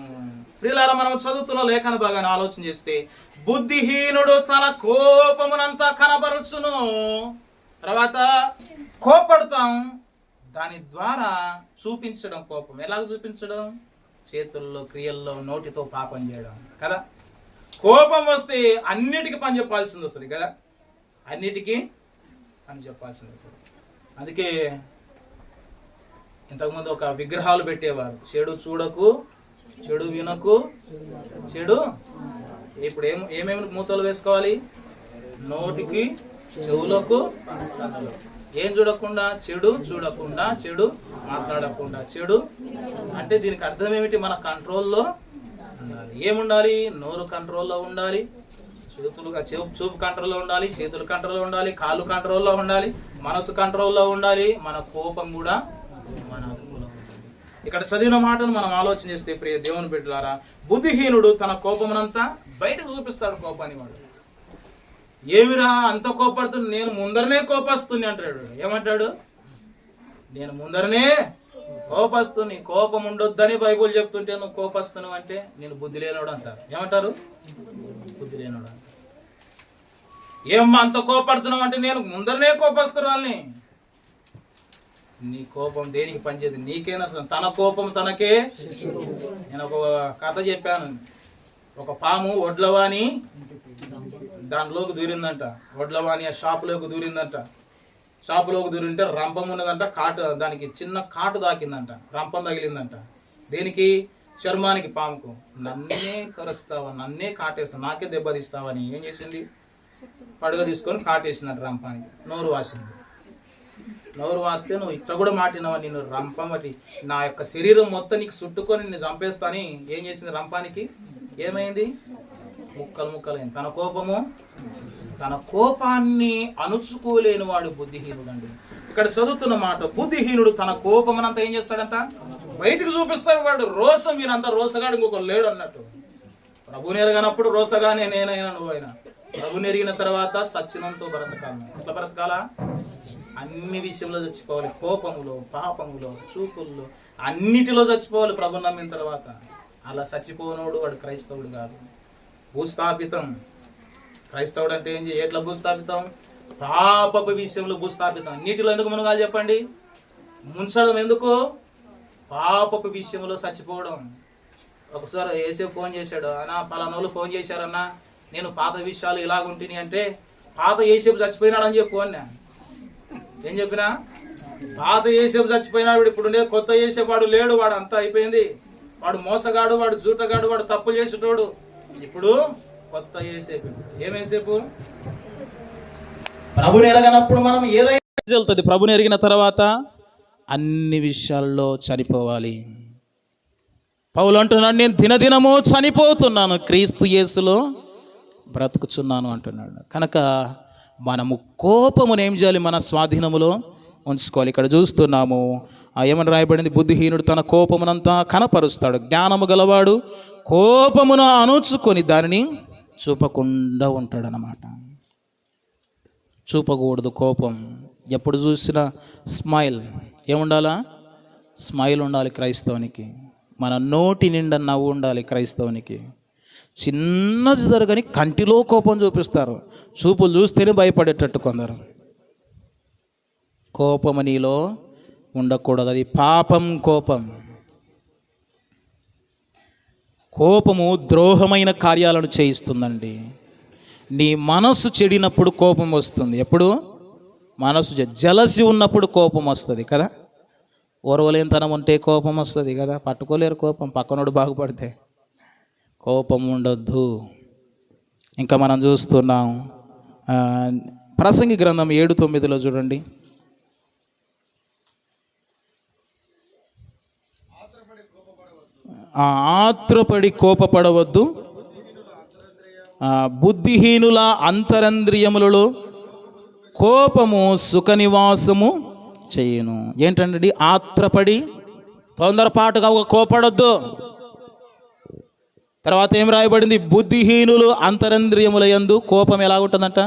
ప్రియులారా, మనం చదువుతున్న లేఖన భాగాన్ని ఆలోచన చేస్తే, బుద్ధిహీనుడు తన కోపమునంతా కనబరుచును, తర్వాత కోపడతాం, దాని ద్వారా చూపించడం. కోపం ఎలాగ చూపించడం? చేతుల్లో, క్రియల్లో, నోటితో పాపం చేయడం కదా. కోపం వస్తే అన్నిటికీ పని చెప్పాల్సింది వస్తుంది కదా, అన్నిటికీ పని చెప్పాల్సింది వస్తుంది. అందుకే ఇంతకుముందు ఒక విగ్రహాలు పెట్టేవారు, చెడు చూడకు, చెడు వినకు, చెడు. ఇప్పుడు ఏమేమి మూతలు వేసుకోవాలి? నోటికి, చెవులకు, కన్నులకు. ఏం చూడకుండా? చెడు చూడకుండా, చెడు మాట్లాడకుండా. చెడు అంటే దీనికి అర్థం ఏమిటి? మన కంట్రోల్లో ఉండాలి. ఏముండాలి? నోరు కంట్రోల్లో ఉండాలి, చూపు కంట్రోల్లో ఉండాలి, చేతులు కంట్రోల్లో ఉండాలి, కాళ్ళు కంట్రోల్లో ఉండాలి, మనసు కంట్రోల్లో ఉండాలి, మన కోపం కూడా మన అదుపులో ఉండాలి. ఇక్కడ చదివిన మాటను మనం ఆలోచన చేస్తే ప్రియ దేవుని బిడ్డలారా, బుద్ధిహీనుడు తన కోపమునంతా బయటకు చూపిస్తాడు. కోపాన్ని వాడు ఏమిరా అంత కోపడుతుంది, నేను ముందరనే కోపస్తుంది అంటాడు. ఏమంటాడు? నేను ముందరనే కోపస్తుని. కోపం ఉండొద్దని బైబుల్ చెప్తుంటే నువ్వు కోపస్తును అంటే నేను బుద్ధి లేనోడు అంటారు. ఏమంటారు? బుద్ధి లేనోడు అంటారు. ఏమ్మా అంత కోపడుతున్నావు అంటే నేను ముందరనే కోపస్తును వాళ్ళని. నీ కోపం దేనికి పనిచేది? నీకేనా? తన కోపం తనకే. నేను ఒక కథ చెప్పాను. ఒక పాము ఒడ్లవాణి దానిలోకి దూరిందంట. ఒడ్లవాణి ఆ షాపులోకి దూరిందంట. షాపులోకి దూరింటే రంపం ఉన్నదంట. దానికి చిన్న కాటు దాకిందంట, రంపం తగిలిందంట. దేనికి? చర్మానికి. పాముకు. నన్నే కరుస్తావా, నన్నే కాటేస్తావు, నాకే దెబ్బతీస్తావని ఏం చేసింది? పడుగ తీసుకొని కాటేసిందంట రంపానికి. నోరు వాసింది. నోరు వాస్తే నువ్వు ఇట్లా కూడా మాటినావా, నేను రంపమటి నా యొక్క శరీరం మొత్తం నీకు చుట్టుకొని నిన్ను చంపేస్తాని ఏం చేసింది? రంపానికి ఏమైంది? ముక్కలు ముక్కలైంది. తన కోపాన్ని అణుచుకోలేని వాడు బుద్ధిహీనుడు అండి. ఇక్కడ చదువుతున్న మాట, బుద్ధిహీనుడు తన కోపమనంతా ఏం చేస్తాడంట? బయటకు చూపిస్తాడు. వాడు రోసం, మీరంతా రోసగాడు ఇంకొకరు లేడు అన్నట్టు. ప్రభుని ఎరగనప్పుడు రోసగానే నేనైనా నువ్వైనా. ప్రభుని ఎరిగిన తర్వాత సచ్చినంతో బ్రతకాలి. ఎట్లా బ్రతకాలా? అన్ని విషయంలో చచ్చిపోవాలి. కోపములో, పాపములో, చూపుల్లో, అన్నిటిలో చచ్చిపోవాలి ప్రభుని నమ్మిన తర్వాత. అలా చచ్చిపోనోడు వాడు క్రైస్తవుడు కాదు. భూస్థాపితం. క్రైస్తవుడు అంటే ఏం? ఎట్లా భూస్థాపితం? పాపపు విషయంలో భూస్థాపితం. నీటిలో ఎందుకు మునగాలి చెప్పండి? ముంచడం ఎందుకు? పాపపు విషయంలో చచ్చిపోవడం. ఒకసారి ఏసే ఫోన్ చేశాడు, అన్నా పలానోళ్ళు ఫోన్ చేశారన్నా, నేను పాత విషయాలు ఇలాగుంటుంది అంటే, పాత ఏసేపు చచ్చిపోయినాడు అని చెప్పు అన్నా. ఏం చెప్పినా? పాత ఏసేపు చచ్చిపోయినాడు, ఇప్పుడు ఉండే కొత్త ఏసేవాడు లేడు, వాడు అంతా అయిపోయింది. వాడు మోసగాడు, వాడు జూటగాడు, వాడు తప్పులు చేసేటోడు. ఇప్పుడు కొత్త ఏసేపు. ఏమేసేపు? ప్రభుని ఎరగనప్పుడు మనం ఏదైనా వెళ్తుంది. ప్రభుని ఎరిగిన తర్వాత అన్ని విషయాల్లో చనిపోవాలి. పౌలు అంటున్నాడు, నేను దినదినము చనిపోతున్నాను, క్రీస్తు యేసులో బ్రతుకుచున్నాను అంటున్నాడు. కనుక మనము కోపమును ఏం చేయాలి? మన స్వాధీనములో ఉంచుకోవాలి. ఇక్కడ చూస్తున్నాము ఏమని రాయబడింది? బుద్ధిహీనుడు తన కోపమునంతా కనపరుస్తాడు, జ్ఞానము గలవాడు కోపమును అణుచుకొని దానిని చూపకుండా ఉంటాడనమాట. చూపకూడదు కోపం. ఎప్పుడు చూసినా స్మైల్. ఏముండాలా? స్మైల్ ఉండాలి క్రైస్తవునికి. మన నోటి నిండా నవ్వు ఉండాలి క్రైస్తవునికి. చిన్నది జరగని కంటిలో కోపం చూపిస్తారు. చూపులు చూస్తేనే భయపడేటట్టు కొందరు. కోపము నీలో ఉండకూడదు, అది పాపం. కోపము ద్రోహమైన కార్యాలను చేయిస్తుందండి. నీ మనసు చెడినప్పుడు కోపం వస్తుంది. ఎప్పుడు? మనసు జలసి ఉన్నప్పుడు కోపం వస్తుంది కదా. ఓర్వలేనితనం ఉంటే కోపం వస్తుంది కదా. పట్టుకోలేరు కోపం, పక్కనోడు బాగుపడితే. కోపం ఉండొద్దు. ఇంకా మనం చూస్తున్నాం ప్రసంగి గ్రంథం 7:9 చూడండి. ఆత్రపడి కోపపడవద్దు, బుద్ధిహీనుల అంతరంద్రియములలో కోపము సుఖ నివాసము చేయును. ఏంటండి? ఆత్రపడి తొందరపాటుగా కోపడొద్దు. తర్వాత ఏం రాయబడింది? బుద్ధిహీనులు అంతరంద్రియముల యందు కోపం ఎలా ఉంటుందంట?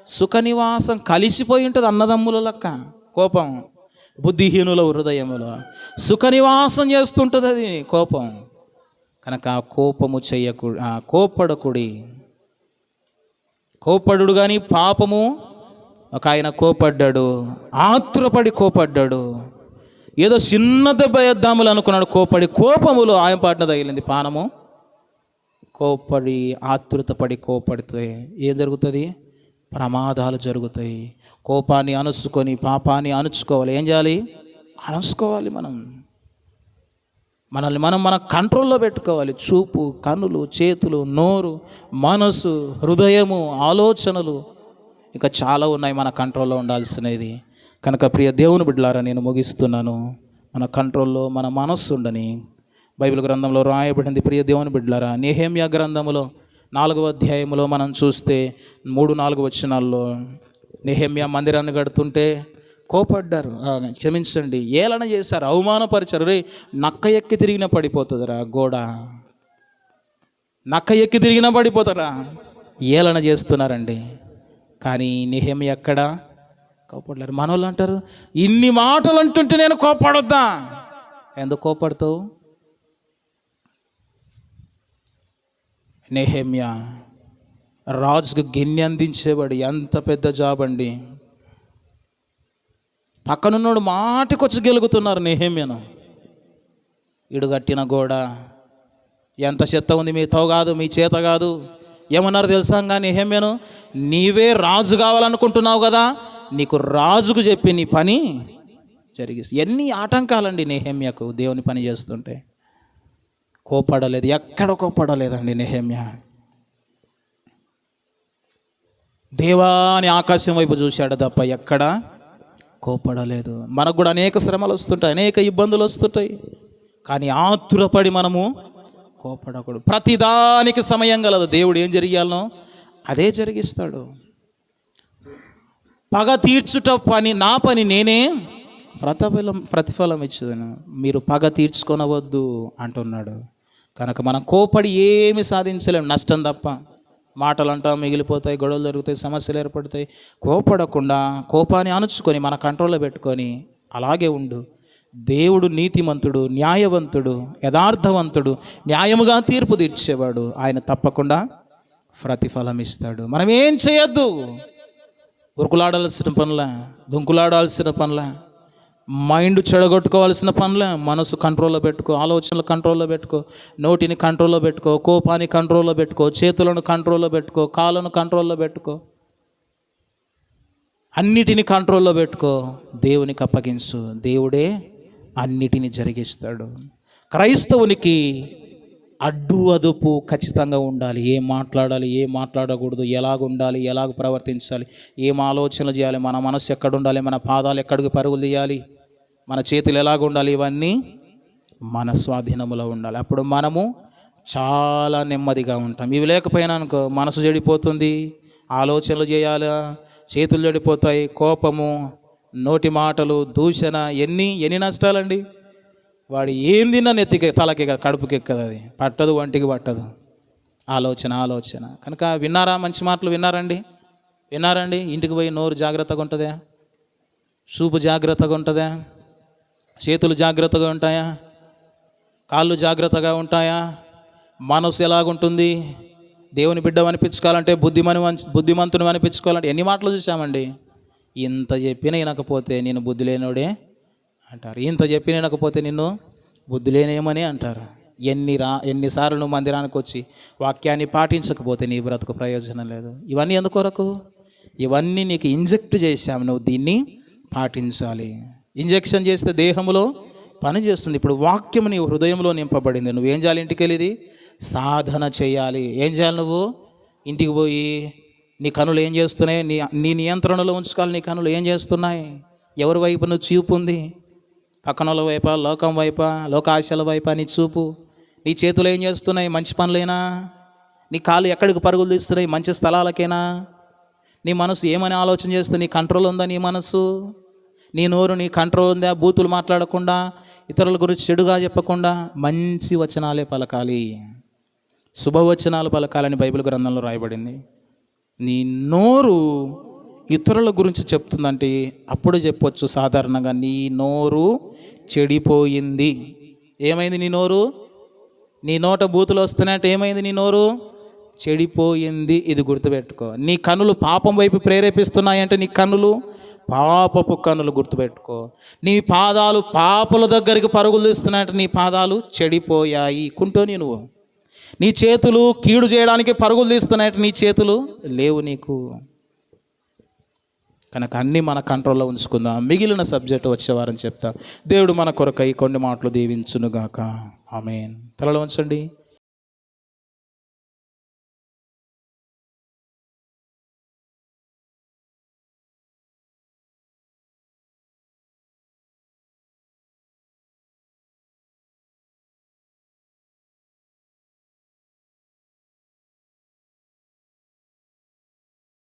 సుఖ నివాసం. కలిసిపోయి ఉంటుంది అన్నదమ్ముల లెక్క కోపం. బుద్ధిహీనుల హృదయములో సుఖ నివాసం చేస్తుంటుంది అది కోపం. కనుక కోపము కోపడకుడి. కోపడు కానీ పాపము ఒక ఆయన కోపడ్డాడు, ఆతురపడి కోపడ్డాడు. ఏదో చిన్న దెబ్బ వేద్దాములు అనుకున్నాడు. కోపములో ఆయన పాటన తగిలింది పానము. ఆతృతపడి కోపడితే ఏం జరుగుతుంది? ప్రమాదాలు జరుగుతాయి. కోపాన్ని అణుచుకొని పాపాన్ని అణుచుకోవాలి. ఏం చేయాలి? అణుచుకోవాలి. మనల్ని మనం మన కంట్రోల్లో పెట్టుకోవాలి. చూపు, కన్నులు, చేతులు, నోరు, మనసు, హృదయము, ఆలోచనలు, ఇంకా చాలా ఉన్నాయి మన కంట్రోల్లో ఉండాల్సినది. కనుక ప్రియ దేవుని బిడ్డలారా, నేను ముగిస్తున్నాను. మన కంట్రోల్లో మన మనస్సు ఉండని బైబిల్ గ్రంథంలో రాయబడింది. ప్రియ దేవుని బిడ్డలారా, నెహెమ్యా గ్రంథములో 4వ అధ్యాయంలో మనం చూస్తే 3-4 వచనాల్లో నెహెమ్యా మందిరాన్ని కడుతుంటే కోపడ్డారు, క్షమించండి, ఏలన చేశారు, అవమానపరిచారు. రే, నక్క ఎక్కి తిరిగిన పడిపోతుందిరా గోడ, నక్క ఎక్కి తిరిగినా పడిపోతారా, ఏలన చేస్తున్నారండి. కానీ నెహెమ్యా ఎక్కడ కోపడలేరు. మనోళ్ళు అంటారు, ఇన్ని మాటలు అంటుంటే నేను కోపడొద్దా? ఎందుకు కోపడతావు? నెహెమ్యా రాజుకు గిన్నె అందించేవాడు. ఎంత పెద్ద జాబ్ అండి. పక్కనున్నాడు మాటకొచ్చి గెలుగుతున్నారు నెహెమ్యాను. ఇడు కట్టిన గోడ ఎంత చెత్త ఉంది, మీతో కాదు, మీ చేత కాదు. ఏమన్నారు తెలుసా నెహెమ్యాను? నీవే రాజు కావాలనుకుంటున్నావు కదా, నీకు రాజుకు చెప్పి నీ పని జరిగిస్తుంది. ఎన్ని ఆటంకాలండి నెహెమ్యాకు దేవుని పని చేస్తుంటే. కోపడలేదు, ఎక్కడ కోపడలేదండి నెహెమ్యా. దేవాని ఆకాశం వైపు చూశాడు తప్ప ఎక్కడ కోపడలేదు. మనకు కూడా అనేక శ్రమలు వస్తుంటాయి, అనేక ఇబ్బందులు వస్తుంటాయి. కానీ ఆతురపడి మనము కోపడకూడదు. ప్రతిదానికి సమయం కలదు. దేవుడు ఏం జరిగాలనో అదే జరిగిస్తాడు. పగ తీర్చుట పని నా పని, నేనే ప్రతిఫలం ఇచ్చేదను. మీరు పగ తీర్చుకొనవద్దు అంటున్నాడు. కనుక మనం కోపడి ఏమి సాధించలేము, నష్టం తప్ప. మాటలు అంటాం, మిగిలిపోతాయి, గొడవలు జరుగుతాయి, సమస్యలు ఏర్పడతాయి. కోపడకుండా కోపాన్ని అణుచుకొని మన కంట్రోల్లో పెట్టుకొని అలాగే ఉండు. దేవుడు నీతిమంతుడు, న్యాయవంతుడు, యథార్థవంతుడు, న్యాయముగా తీర్పు తీర్చేవాడు. ఆయన తప్పకుండా ప్రతిఫలం ఇస్తాడు. మనం ఏం చేయొద్దు, ఉరుకులాడాల్సిన పనులే, దుంకులాడాల్సిన పనులే, మైండ్ చెడగొట్టుకోవాల్సిన పనులే. మనసు కంట్రోల్లో పెట్టుకో, ఆలోచనలు కంట్రోల్లో పెట్టుకో, నోటిని కంట్రోల్లో పెట్టుకో, కోపాన్ని కంట్రోల్లో పెట్టుకో, చేతులను కంట్రోల్లో పెట్టుకో, కాళ్ళను కంట్రోల్లో పెట్టుకో, అన్నిటిని కంట్రోల్లో పెట్టుకో. దేవునికి అప్పగించు, దేవుడే అన్నిటిని జరిగిస్తాడు. క్రైస్తవునికి అడ్డు అదుపు ఖచ్చితంగా ఉండాలి. ఏం మాట్లాడాలి, ఏం మాట్లాడకూడదు, ఎలాగ ఉండాలి, ఎలాగ ప్రవర్తించాలి, ఏం ఆలోచనలు చేయాలి, మన మనసు ఎక్కడ ఉండాలి, మన పాదాలు ఎక్కడికి పరుగులు తీయాలి, మన చేతులు ఎలాగ ఉండాలి, ఇవన్నీ మన స్వాధీనములో ఉండాలి. అప్పుడు మనము చాలా నెమ్మదిగా ఉంటాం. ఇవి లేకపోయినా అనుకో, మనసు చెడిపోతుంది, ఆలోచనలు చేయాలి, చేతులు చెడిపోతాయి, కోపము, నోటి మాటలు, దూషణ, ఎన్ని నష్టాలండి. వాడు ఏం తిన్నా నెత్తికి తలకి కడుపుకి ఎక్కదు, అది పట్టదు, వంటికి పట్టదు. ఆలోచన. కనుక విన్నారా? మంచి మాటలు విన్నారండి? ఇంటికి పోయి నోరు జాగ్రత్తగా ఉంటుందా? చూపు జాగ్రత్తగా ఉంటుందా? చేతులు జాగ్రత్తగా ఉంటాయా? కాళ్ళు జాగ్రత్తగా ఉంటాయా? మనసు ఎలాగుంటుంది? దేవుని బిడ్డ అనిపించుకోవాలంటే, బుద్ధిమంతుని అనిపించుకోవాలంటే ఎన్ని మాటలు చూసామండి. ఇంత చెప్పినా వినకపోతే నేను బుద్ధి లేనోడే అంటారు, ఇంత చెప్పి వినకపోతే నిన్ను బుద్ధి లేనేమని అంటారు. ఎన్నిసార్లు నువ్వు మందిరానికి వచ్చి వాక్యాన్ని పాటించకపోతే నీ బ్రతుకు ప్రయోజనం లేదు. ఇవన్నీ ఎందుకొరకు? ఇవన్నీ నీకు ఇంజెక్ట్ చేశాము, నువ్వు దీన్ని పాటించాలి. ఇంజెక్షన్ చేస్తే దేహంలో పని చేస్తుంది. ఇప్పుడు వాక్యం నీ హృదయంలో నింపబడింది. నువ్వేం చేయాలి? ఇంటికి వెళ్ళి సాధన చేయాలి. ఏం చేయాలి? నువ్వు ఇంటికి పోయి నీ కనులు ఏం చేస్తున్నాయి? నీ నియంత్రణలో ఉంచుకోవాలి. నీ కనులు ఏం చేస్తున్నాయి? ఎవరి వైపు నువ్వు చూపు ఉంది? పక్కనల వైపా, లోకం వైపా, లోకాశల వైపా నీ చూపు? నీ చేతులు ఏం చేస్తున్నాయి? మంచి పనులేనా? నీ కాళ్ళు ఎక్కడికి పరుగులు తీస్తున్నాయి? మంచి స్థలాలకేనా? నీ మనసు ఏమని ఆలోచన చేస్తుంది? నీ కంట్రోల్ ఉందా నీ మనసు? నీ నోరు నీ కంట్రోల్ ఉందా? బూతులు మాట్లాడకుండా, ఇతరుల గురించి చెడుగా చెప్పకుండా మంచి వచనాలే పలకాలి, శుభవచనాలు పలకాలని బైబిల్ గ్రంథంలో రాయబడింది. నీ నోరు ఇతరుల గురించి చెప్తుందంటే అప్పుడు చెప్పొచ్చు సాధారణంగా, నీ నోరు చెడిపోయింది. ఏమైంది నీ నోరు? నీ నోట బూతులు వస్తున్నాయంటే ఏమైంది నీ నోరు? చెడిపోయింది. ఇది గుర్తుపెట్టుకో. నీ కన్నులు పాపం వైపు ప్రేరేపిస్తున్నాయంటే నీ కన్నులు పాపపు కన్నులు, గుర్తుపెట్టుకో. నీ పాదాలు పాపుల దగ్గరికి పరుగులు తీస్తున్నాయంటే నీ పాదాలు చెడిపోయాయి, కుంటోని నువ్వు. నీ చేతులు కీడు చేయడానికి పరుగులు తీస్తున్నాయంటే నీ చేతులు లేవు నీకు. కనుక అన్నీ మన కంట్రోల్లో ఉంచుకుందాం. మిగిలిన సబ్జెక్టు వచ్చేవారని చెప్తా. దేవుడు మన కొరకై కొన్ని మాటలు దీవించునుగాక. ఆమేన్. తలలో ఉంచండి.